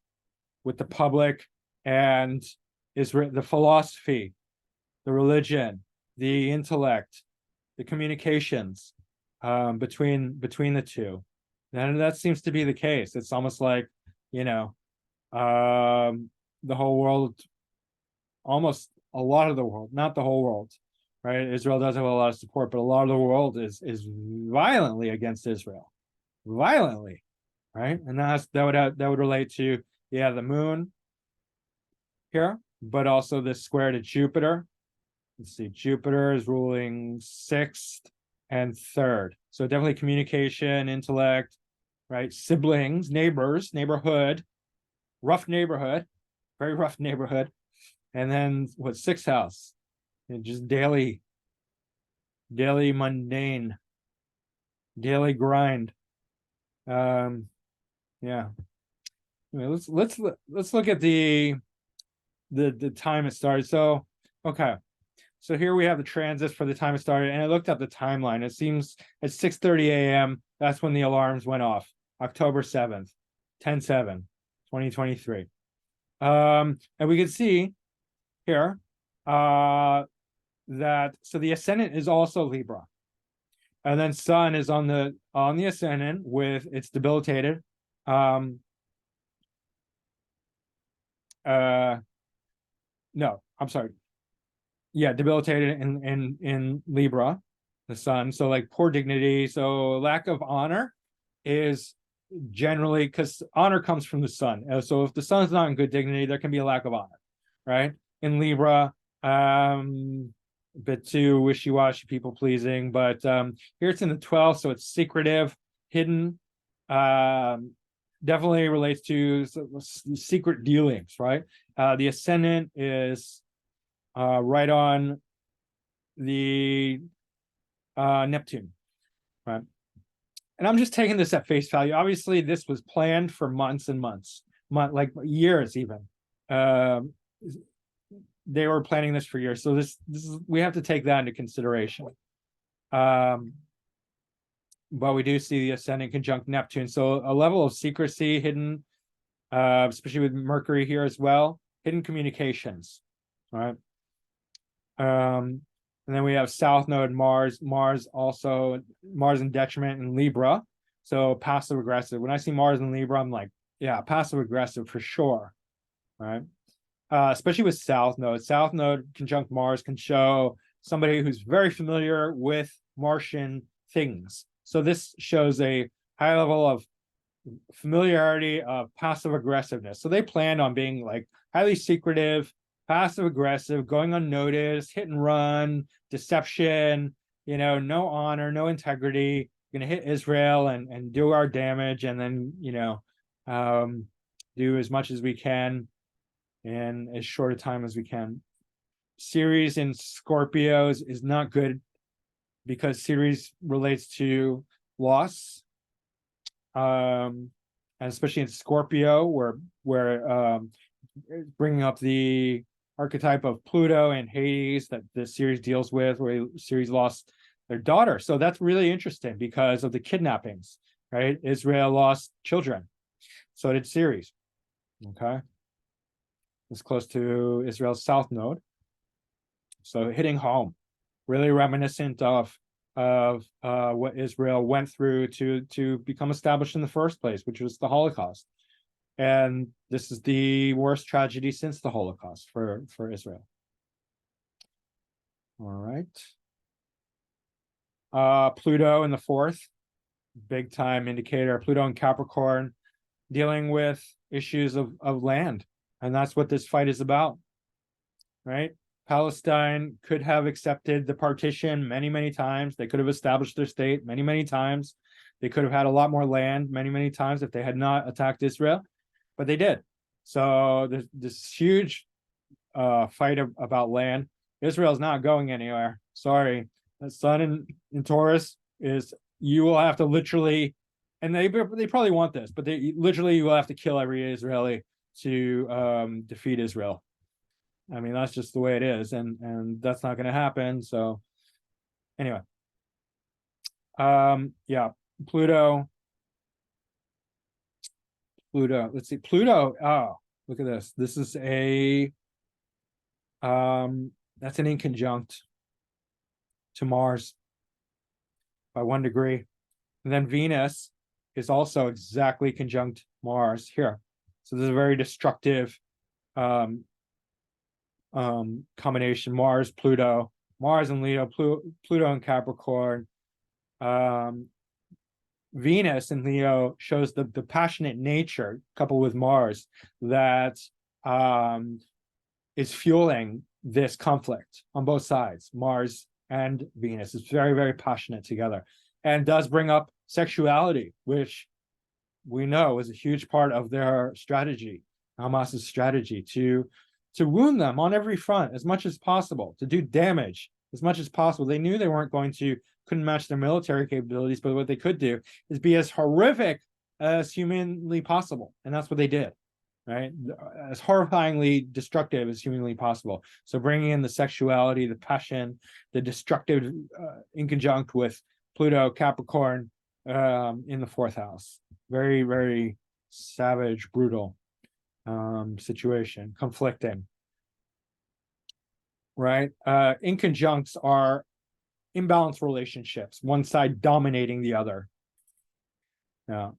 with the public and Israel, the philosophy, the religion, the intellect, the communications between the two. And that seems to be the case. It's almost like, the whole world, almost a lot of the world, not the whole world, right? Israel does have a lot of support, but a lot of the world is violently against Israel, violently, right? And that would relate to the moon here, but also this square to Jupiter. Let's see, Jupiter is ruling 6th and 3rd, so definitely communication, intellect, right? Siblings, neighbors, neighborhood, rough neighborhood, very rough neighborhood. And then what, 6th house, and just daily mundane, daily grind. Yeah. Let's look at the time it started. So okay, so here we have the transits for the time it started, and I looked up the timeline. It seems at 6:30 a.m. that's when the alarms went off, October 7th, 10/7, 2023. And we can see here that so the ascendant is also Libra, and then Sun is on the ascendant with it's debilitated. No, I'm sorry. Yeah, debilitated in Libra, the Sun. So like poor dignity. So lack of honor is generally, because honor comes from the Sun. So if the Sun's not in good dignity, there can be a lack of honor, right? In Libra, a bit too wishy-washy, people pleasing, but here it's in the 12th, so it's secretive, hidden. Definitely relates to secret dealings, right? The ascendant is right on the Neptune, right? And I'm just taking this at face value. Obviously, this was planned for months and months, like years even. They were planning this for years, so this is, we have to take that into consideration. But we do see the ascendant conjunct Neptune, so a level of secrecy, hidden, especially with Mercury here as well, hidden communications, all right? And then we have South Node Mars also, Mars in detriment in Libra, so passive aggressive. When I see Mars in Libra, I'm like, yeah, passive aggressive for sure, right? Especially with South Node. South Node conjunct Mars can show somebody who's very familiar with Martian things. So this shows a high level of familiarity of passive aggressiveness. So they planned on being like highly secretive, passive aggressive, going unnoticed, hit and run, deception, no honor, no integrity, gonna hit Israel and do our damage, and then do as much as we can in as short a time as we can. Ceres in Scorpios is not good because Ceres relates to loss, and especially in Scorpio, where bringing up the archetype of Pluto and Hades that the series deals with, where Ceres lost their daughter. So that's really interesting because of the kidnappings, right? Israel lost children. So did Ceres. Okay. It's close to Israel's south node. So hitting home, really reminiscent of what Israel went through to become established in the first place, which was the Holocaust. And this is the worst tragedy since the Holocaust for Israel. All right. Pluto in the fourth, big time indicator. Pluto in Capricorn, dealing with issues of land. And that's what this fight is about, right? Palestine could have accepted the partition many, many times. They could have established their state many, many times. They could have had a lot more land many, many times if they had not attacked Israel, but they did. So there's this huge fight about land. Israel's not going anywhere. Sorry. The sun in Taurus is, you will have to literally, and they probably want this, but they literally will have to kill every Israeli to defeat Israel. I mean, that's just the way it is, and that's not going to happen. So anyway, yeah, Pluto. Let's see, Pluto. Oh, look at this. This is a that's an inconjunct to Mars by 1 degree, and then Venus is also exactly conjunct Mars here. So this is a very destructive combination. Mars and Leo, Pluto and Capricorn. Venus in Leo shows the passionate nature coupled with Mars that is fueling this conflict on both sides. Mars and Venus is very, very passionate together, and does bring up sexuality, which we know is a huge part of their strategy, Hamas's strategy, to wound them on every front as much as possible, to do damage as much as possible. They knew they couldn't match their military capabilities, but what they could do is be as horrific as humanly possible. And that's what they did, right? As horrifyingly destructive as humanly possible. So bringing in the sexuality, the passion, the destructive in conjunct with Pluto, Capricorn in the fourth house. Very, very savage, brutal situation, conflicting, right? Inconjuncts are imbalanced relationships, one side dominating the other. Yeah,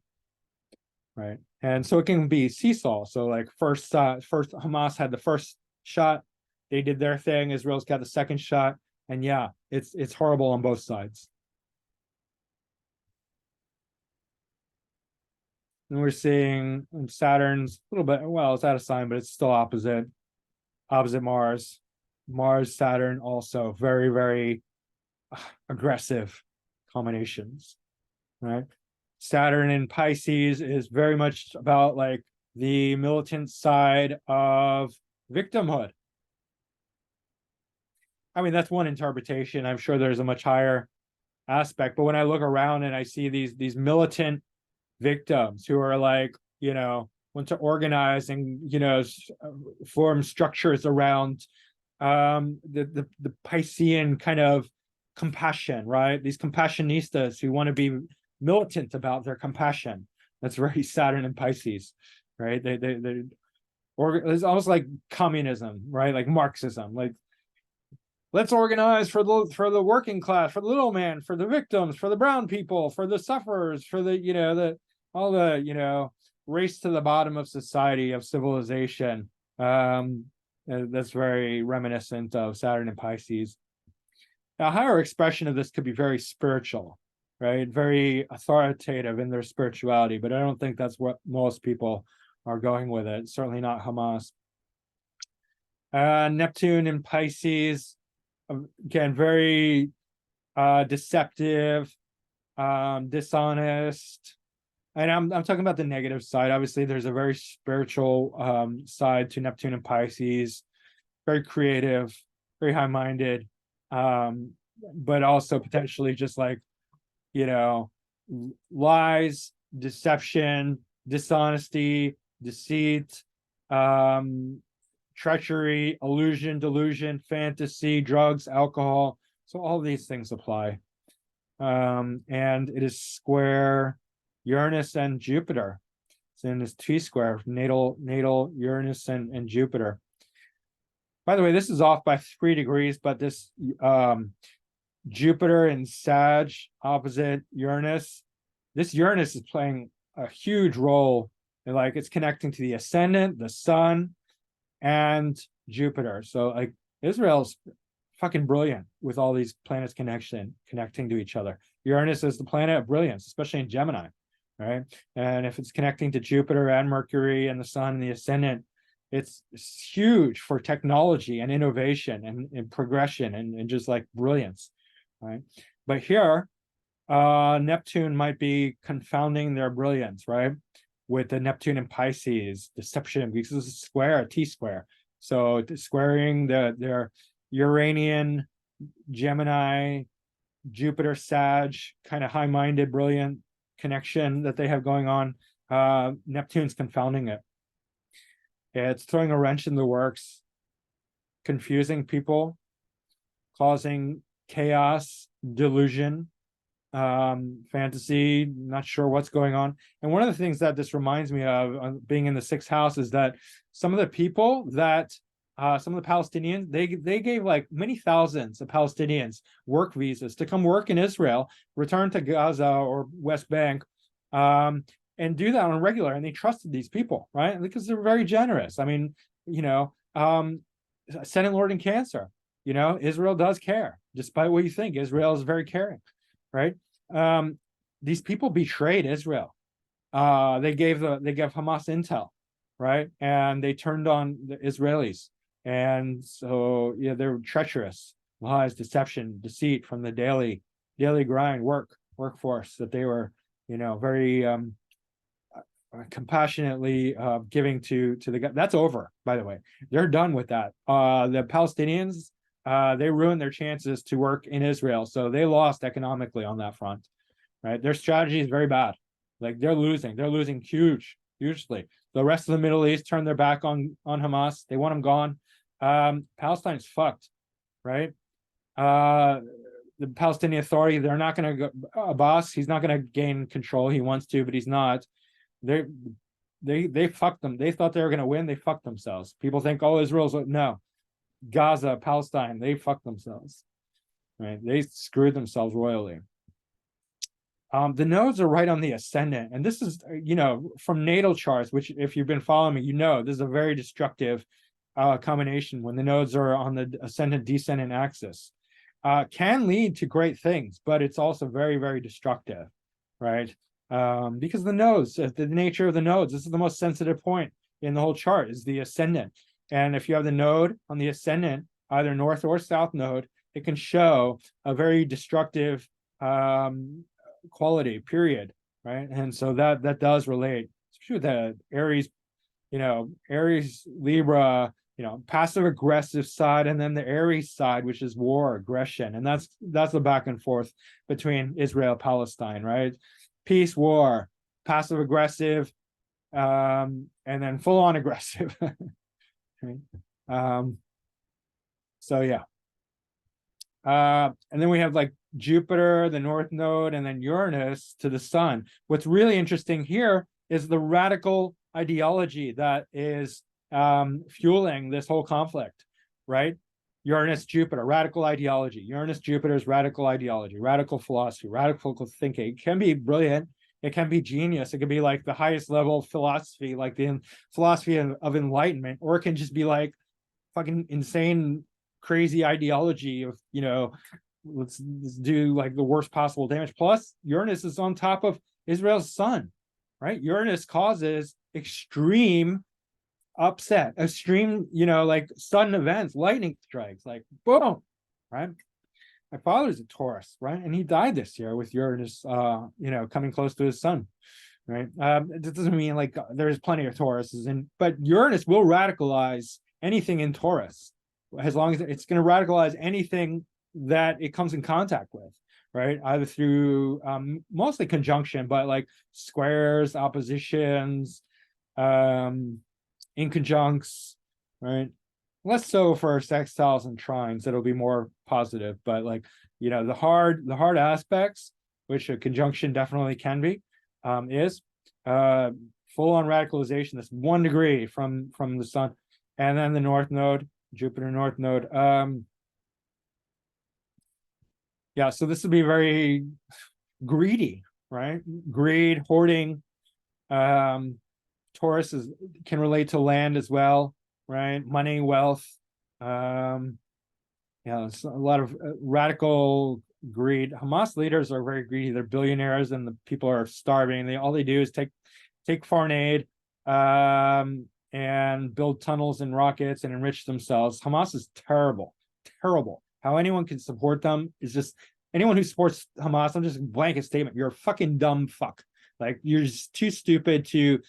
right. And so it can be seesaw. So like first Hamas had the first shot, they did their thing. Israel's got the second shot, and yeah, it's horrible on both sides. And we're seeing Saturn's a little bit, well, it's out of sign, but it's still opposite Mars. Mars, Saturn also very, very aggressive combinations, right? Saturn in Pisces is very much about like the militant side of victimhood. I mean, that's one interpretation. I'm sure there's a much higher aspect, but when I look around and I see these militant victims who are like, want to organize and form structures around the Piscean kind of compassion, right? These compassionistas who want to be militant about their compassion. That's very Saturn and Pisces, right? It's almost like communism, right? Like Marxism, like let's organize for the working class, for the little man, for the victims, for the brown people, for the sufferers, for the all the race to the bottom of society, of civilization. That's very reminiscent of Saturn and Pisces. A higher expression of this could be very spiritual, right? Very authoritative in their spirituality, but I don't think that's what most people are going with it. Certainly not Hamas. Neptune in Pisces, again, very deceptive, dishonest. And I'm talking about the negative side. Obviously, there's a very spiritual side to Neptune and Pisces, very creative, very high-minded, but also potentially just like, you know, lies, deception, dishonesty, deceit, treachery, illusion, delusion, fantasy, drugs, alcohol. So all these things apply. And it is square Uranus and Jupiter. It's in this T-square, natal Uranus and Jupiter. By the way, this is off by 3 degrees, but this Jupiter in Sag opposite Uranus, this Uranus is playing a huge role in, like, it's connecting to the ascendant, the sun, and Jupiter. So like Israel's fucking brilliant with all these planets connecting to each other. Uranus is the planet of brilliance, especially in Gemini, right? And if it's connecting to Jupiter and Mercury and the sun and the ascendant, it's huge for technology and innovation and progression and just like brilliance, right? But here, Neptune might be confounding their brilliance, right? With the Neptune in Pisces, deception, because it's a square, a T-square. So squaring their Uranian, Gemini, Jupiter, Sag, kind of high-minded, brilliant connection that they have going on. Neptune's confounding it. It's throwing a wrench in the works, confusing people, causing chaos, delusion, fantasy, not sure what's going on. And one of the things that this reminds me of, being in the 6th house, is that some of the people that some of the Palestinians, they gave like many thousands of Palestinians work visas to come work in Israel, return to Gaza or West Bank, and do that on a regular. And they trusted these people, right? Because they're very generous. I mean, Senate Lord in Cancer, Israel does care, despite what you think. Israel is very caring, right? These people betrayed Israel. They gave Hamas intel, right? And they turned on the Israelis. And so, yeah, they're treacherous, lies, deception, deceit from the daily grind workforce that they were, very compassionately giving to the. That's over, by the way. They're done with that. The Palestinians, they ruined their chances to work in Israel, so they lost economically on that front, right? Their strategy is very bad. Like they're losing hugely. The rest of the Middle East turned their back on Hamas. They want them gone. Palestine's fucked, right? The Palestinian Authority, they're not going to go. Abbas, he's not going to gain control. He wants to, but he's not. They fucked them. They thought they were going to win. They fucked themselves. People think, oh, Israel's no. Gaza, Palestine, they fucked themselves, right? They screwed themselves royally. The nodes are right on the ascendant, and this is, from natal charts, which if you've been following me, this is a very destructive combination when the nodes are on the ascendant descendant axis. Can lead to great things, but it's also very, very destructive, right? Because the nodes, the nature of the nodes, this is the most sensitive point in the whole chart, is the ascendant. And if you have the node on the ascendant, either north or south node, it can show a very destructive quality, period, right? And so that does relate, especially with the Aries, Aries, Libra, passive aggressive side, and then the Aries side, which is war, aggression. And that's the back and forth between Israel, Palestine, right? Peace, war, passive aggressive, and then full on aggressive. Right? So yeah. And then we have like Jupiter, the north node, and then Uranus to the sun. What's really interesting here is the radical ideology that is fueling this whole conflict, right? Uranus, Jupiter, radical ideology. Uranus, Jupiter's radical ideology, radical philosophy, radical thinking. It can be brilliant. It can be genius. It can be like the highest level of philosophy, like the philosophy of enlightenment, or it can just be like fucking insane, crazy ideology of, let's do like the worst possible damage. Plus, Uranus is on top of Israel's sun, right? Uranus causes extreme upset, extreme, like sudden events, lightning strikes, like boom, right? My father's a Taurus, right? And he died this year with Uranus, coming close to his sun, right? It doesn't mean like there's plenty of Tauruses, but Uranus will radicalize anything in Taurus, as long as it's going to radicalize anything that it comes in contact with, right? Either through mostly conjunction, but like squares, oppositions, inconjuncts, right? Less so for sextiles and trines. It'll be more positive, but like, you know, the hard aspects, which a conjunction definitely can be, is full on radicalization. That's 1 degree from the sun, and then the north node, Jupiter north node. Yeah, so this would be very greedy, right? Greed, hoarding. Taurus can relate to land as well, right? Money, wealth. Yeah, it's a lot of radical greed. Hamas leaders are very greedy. They're billionaires, and the people are starving. All they do is take foreign aid, and build tunnels and rockets and enrich themselves. Hamas is terrible, terrible. How anyone can support them is just, anyone who supports Hamas, I'm just a blanket statement. You're a fucking dumb fuck. Like, you're just too stupid to,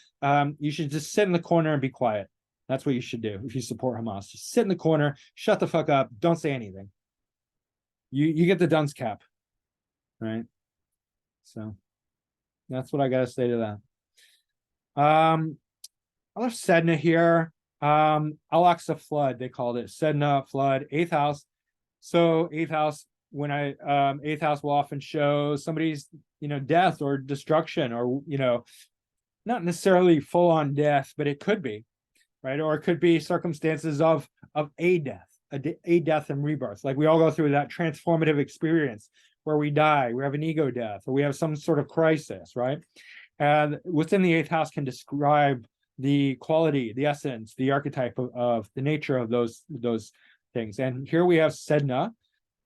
you should just sit in the corner and be quiet. That's what you should do if you support Hamas. Just sit in the corner, shut the fuck up, don't say anything. You get the dunce cap, right? So that's what I gotta say to that. Other Sedna here. Al-Aqsa flood, they called it. Sedna flood, 8th house. So 8th house, when 8th house will often show somebody's, you know, death or destruction, or, you know, not necessarily full on death, but it could be, right? Or it could be circumstances of a death, a death and rebirth. Like, we all go through that transformative experience where we die, we have an ego death, or we have some sort of crisis, right? And within the 8th house can describe the quality, the essence, the archetype of the nature of those things. And here we have Sedna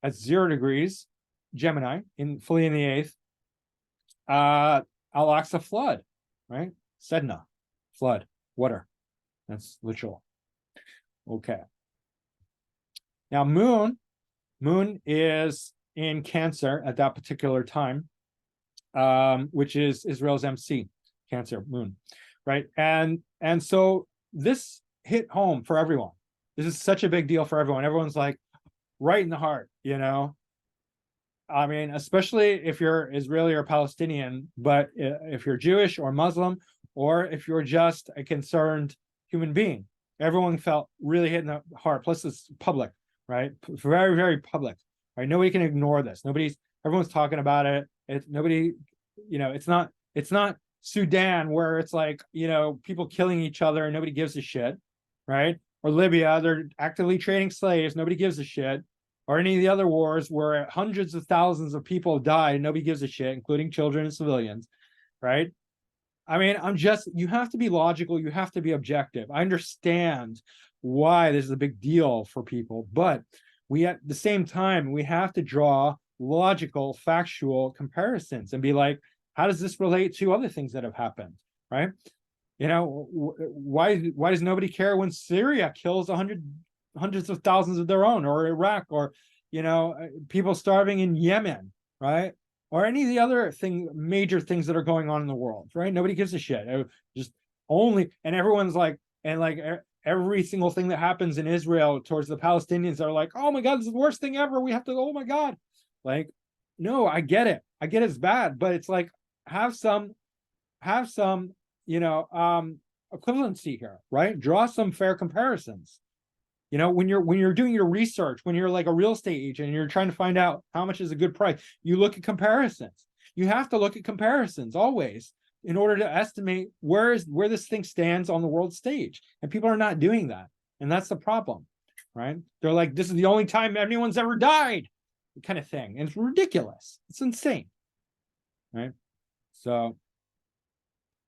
at 0 degrees, Gemini, fully in the 8th. Al-Aqsa flood, right? Sedna, flood, water. That's literal. Okay. Now moon is in Cancer at that particular time, which is Israel's MC, Cancer moon, right? And so this hit home for everyone. This is such a big deal for everyone. Everyone's like right in the heart, you know? I mean, especially if you're Israeli or Palestinian, but if you're Jewish or Muslim, or if you're just a concerned human being, everyone felt really hit in the heart. Plus it's public, right? Very, very public, right? Nobody can ignore this. Everyone's talking about it. Nobody, you know, it's not Sudan where it's like, you know, people killing each other and nobody gives a shit, right? Or Libya, they're actively trading slaves. Nobody gives a shit. Or any of the other wars where hundreds of thousands of people died and nobody gives a shit, including children and civilians, right? I mean, you have to be logical. You have to be objective. I understand why this is a big deal for people, but at the same time, we have to draw logical, factual comparisons and be like, how does this relate to other things that have happened, right? You know, why does nobody care when Syria kills hundreds of thousands of their own, or Iraq, or, you know, people starving in Yemen, right? Or any of the other major things that are going on in the world, right? Nobody gives a shit. And everyone's like, and like every single thing that happens in Israel towards the Palestinians are like, oh my God, this is the worst thing ever. We have to, oh my God. Like, no, I get it. I get it's bad, but it's like, have some, you know, equivalency here, right? Draw some fair comparisons. You know, when you're doing your research, when you're like a real estate agent and you're trying to find out how much is a good price, you look at comparisons. You have to look at comparisons always in order to estimate where this thing stands on the world stage. And people are not doing that. And that's the problem, right? They're like, this is the only time anyone's ever died, kind of thing. And it's ridiculous. It's insane, right? So,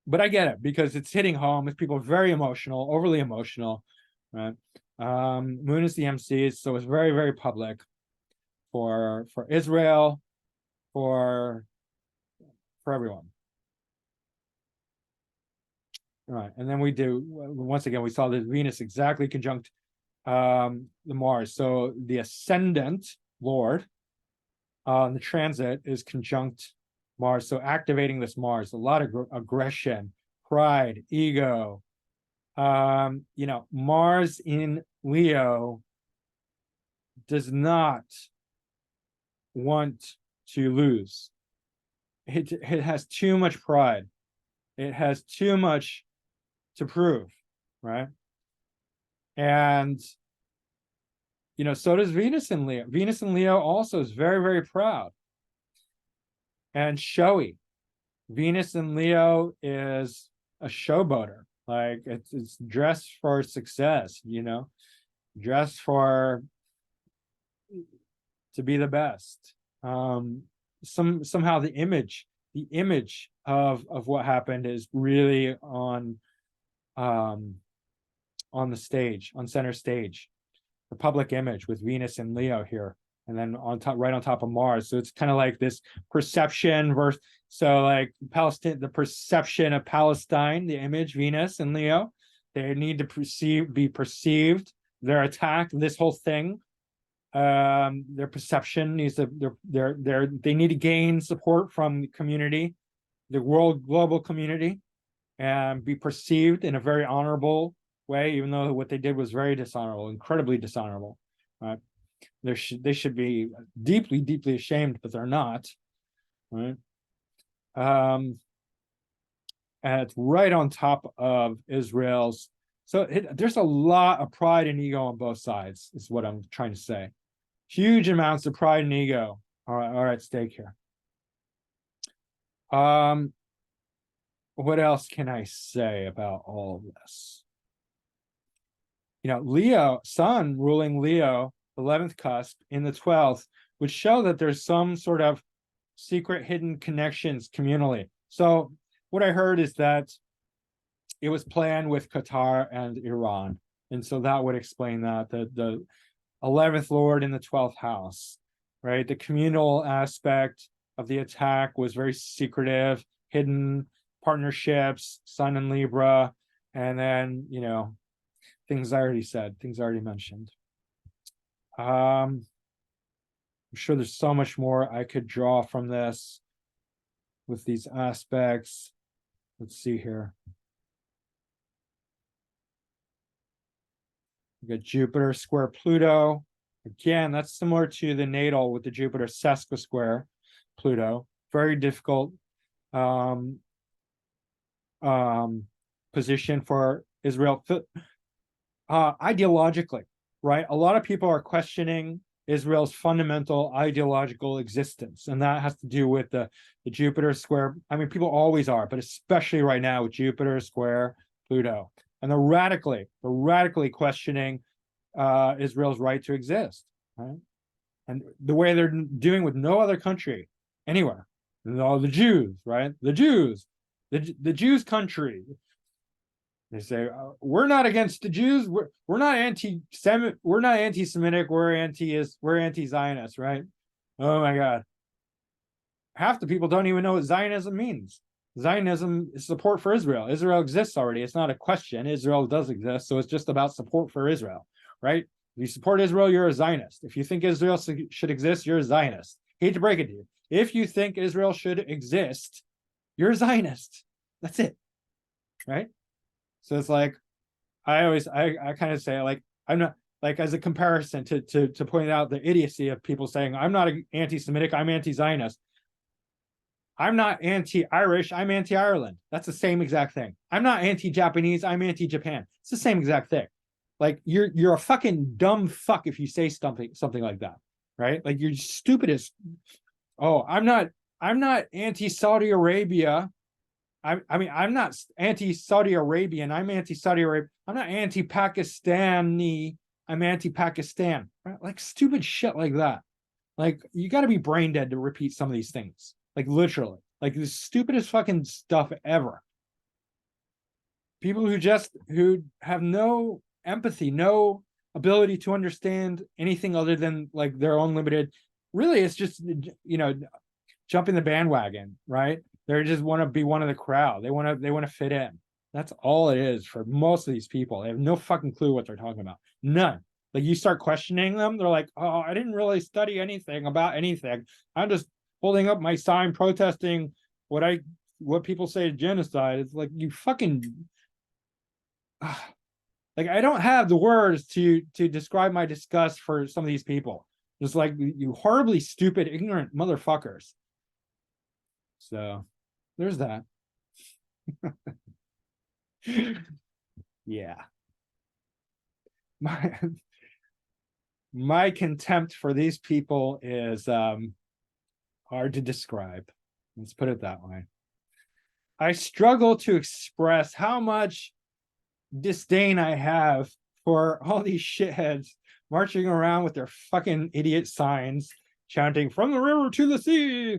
but I get it because it's hitting home. It's people very emotional, overly emotional, right? Moon is the MC, so it's very, very public for Israel, for everyone. All right, and then once again, we saw the Venus exactly conjunct the Mars. So the ascendant Lord the transit is conjunct Mars. So activating this Mars, a lot of aggression, pride, ego. You know, Mars in Leo does not want to lose. It has too much pride. It has too much to prove, right? And so does Venus in Leo. Venus in Leo also is very, very proud and showy. Venus in Leo is a showboater. Like it's dressed for success, dressed for to be the best. Somehow the image of what happened is really on the stage, on center stage, the public image with Venus and Leo here, and then right on top of Mars. So it's kind of like this perception versus, so like Palestine, the perception of Palestine, the image, Venus and Leo, they need to be perceived, their attack, this whole thing, their perception needs to, they need to gain support from the community, the global community, and be perceived in a very honorable way, even though what they did was very dishonorable, incredibly dishonorable. Right? They should be deeply, deeply ashamed, but they're not. Right? And it's right on top of Israel's. So there's a lot of pride and ego on both sides, is what I'm trying to say. Huge amounts of pride and ego are at stake here. What else can I say about all of this? Leo, Sun ruling Leo, 11th cusp in the 12th, would show that there's some sort of secret hidden connections communally. So what I heard is that it was planned with Qatar and Iran. And so that would explain that, the 11th Lord in the 12th house, right? The communal aspect of the attack was very secretive, hidden partnerships, Sun and Libra, and then, things I already said, things I already mentioned. I'm sure there's so much more I could draw from this with these aspects. Let's see here. We got Jupiter square Pluto. Again, that's similar to the natal with the Jupiter sesquisquare Pluto. Very difficult position for Israel. Ideologically, right? A lot of people are questioning Israel's fundamental ideological existence, and that has to do with the Jupiter square. I mean, people always are, but especially right now with Jupiter square Pluto, and they're radically questioning Israel's right to exist, right? And the way they're doing with no other country anywhere. The Jews, right? The Jews country. They say we're not against the Jews. We're not anti-Semitic. We're not anti-Semitic. We're anti-Zionist, right? Oh my God! Half the people don't even know what Zionism means. Zionism is support for Israel. Israel exists already. It's not a question. Israel does exist, so it's just about support for Israel, right? If you support Israel, you're a Zionist. If you think Israel should exist, you're a Zionist. Hate to break it to you. If you think Israel should exist, you're a Zionist. That's it, right? So it's like, I kind of say, like, I'm not, like, as a comparison to point out the idiocy of people saying I'm not anti-Semitic, I'm anti-Zionist. I'm not anti-Irish, I'm anti-Ireland. That's the same exact thing. I'm not anti-Japanese, I'm anti-Japan. It's the same exact thing. Like, you're a fucking dumb fuck if you say something like that, right? Like, you're stupid as. Oh, I'm not anti-Saudi Arabia. I mean, I'm not anti-Saudi Arabian. I'm anti-Saudi Arabia. I'm not anti-Pakistani. I'm anti-Pakistan. Right? Like stupid shit like that. Like, you got to be brain dead to repeat some of these things. Like, literally. Like, the stupidest fucking stuff ever. People who have no empathy, no ability to understand anything other than like their own limited. Really, it's just, jumping the bandwagon, right? They just want to be one of the crowd. They want to fit in. That's all it is for most of these people. They have no fucking clue what they're talking about. None. Like, you start questioning them, they're like, "Oh, I didn't really study anything about anything. I'm just holding up my sign protesting what people say is genocide." It's like, you fucking Like, I don't have the words to describe my disgust for some of these people. Just like you horribly stupid, ignorant motherfuckers. So there's that. Yeah. My my contempt for these people is hard to describe. Let's put it that way. I struggle to express how much disdain I have for all these shitheads marching around with their fucking idiot signs, chanting "From the river to the sea."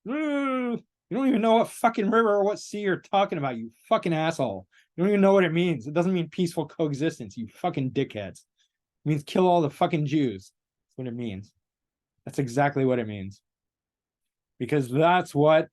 You don't even know what fucking river or what sea you're talking about, you fucking asshole. You don't even know what it means. It doesn't mean peaceful coexistence, you fucking dickheads. It means kill all the fucking Jews. That's what it means. That's exactly what it means. Because that's what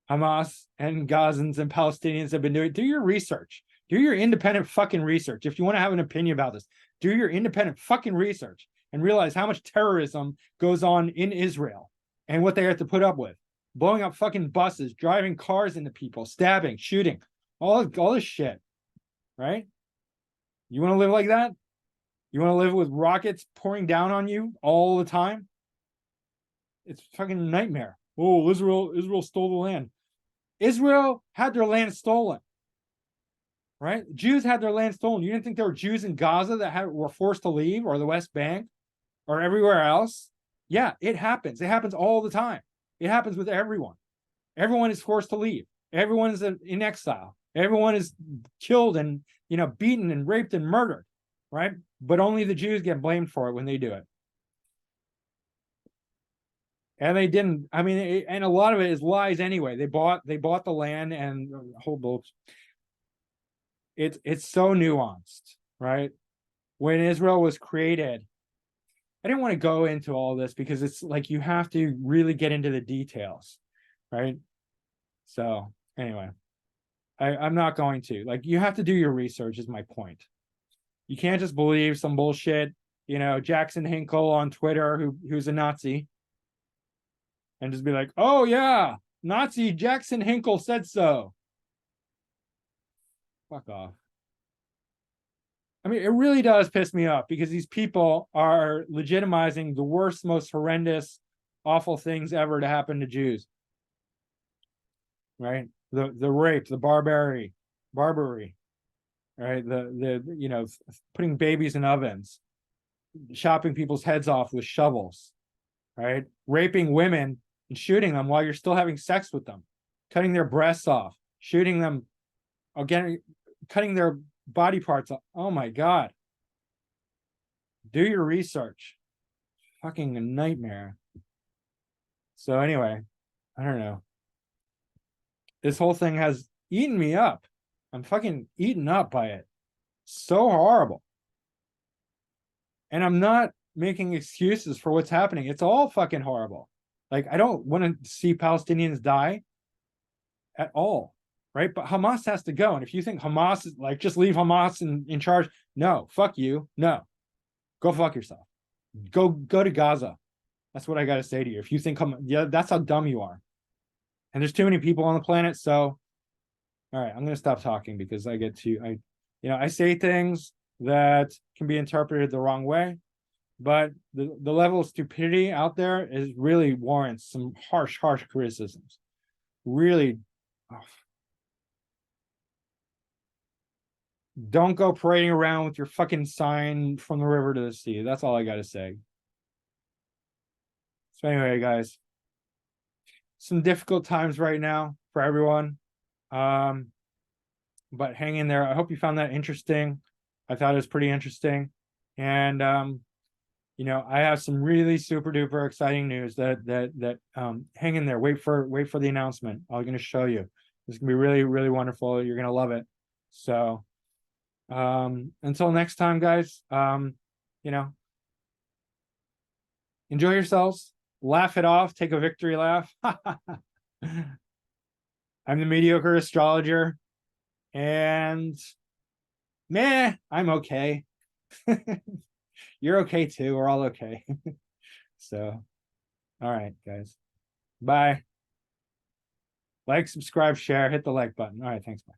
Hamas and Gazans and Palestinians have been doing. Do your research. Do your independent fucking research. If you want to have an opinion about this, do your independent fucking research and realize how much terrorism goes on in Israel and what they have to put up with. Blowing up fucking buses, driving cars into people, stabbing, shooting, all this shit, right? You want to live like that? You want to live with rockets pouring down on you all the time? It's fucking a nightmare. Oh, Israel stole the land. Israel had their land stolen, right? Jews had their land stolen. You didn't think there were Jews in Gaza that were forced to leave, or the West Bank, or everywhere else? Yeah, it happens. It happens all the time. It happens with everyone. Everyone is forced to leave. Everyone is in exile. Everyone is killed and beaten and raped and murdered, right? But only the Jews get blamed for it when they do it. And they didn't. I mean, and a lot of it is lies anyway. They bought the land and a whole bunch. It's so nuanced, right? When Israel was created, I didn't want to go into all this because it's like you have to really get into the details, right? So anyway, I'm not going to. Like, you have to do your research, is my point. You can't just believe some bullshit, Jackson Hinkle on Twitter who's a Nazi, and just be like, oh yeah, Nazi Jackson Hinkle said so. Fuck off. I mean, it really does piss me off because these people are legitimizing the worst, most horrendous, awful things ever to happen to Jews. Right? The rape, the barbary, right? The putting babies in ovens, chopping people's heads off with shovels, right? Raping women and shooting them while you're still having sex with them, cutting their breasts off, shooting them again, cutting their body parts off. Oh my God. Do your research. Fucking a nightmare. So anyway, I don't know. This whole thing has eaten me up. I'm fucking eaten up by it. So horrible. And I'm not making excuses for what's happening. It's all fucking horrible. Like, I don't want to see Palestinians die at all, right? But Hamas has to go. And if you think Hamas is like, just leave Hamas in charge, no, fuck you. No, go fuck yourself. Go to Gaza. That's what I got to say to you. If you think, yeah, that's how dumb you are. And there's too many people on the planet. So, all right, I'm going to stop talking because I say things that can be interpreted the wrong way. But the level of stupidity out there is really warrants some harsh criticisms. Really, don't go parading around with your fucking sign from the river to the sea. That's all I got to say. So anyway, guys, some difficult times right now for everyone. But hang in there. I hope you found that interesting. I thought it was pretty interesting. And I have some really super duper exciting news that hang in there. Wait for the announcement. I'm going to show you. It's going to be really, really wonderful. You're going to love it. So until next time, guys, enjoy yourselves, laugh it off, take a victory laugh. I'm the mediocre astrologer, and I'm okay. You're okay too. We're all okay. So, all right, guys. Bye. Like, subscribe, share, hit the like button. All right, thanks. Bye.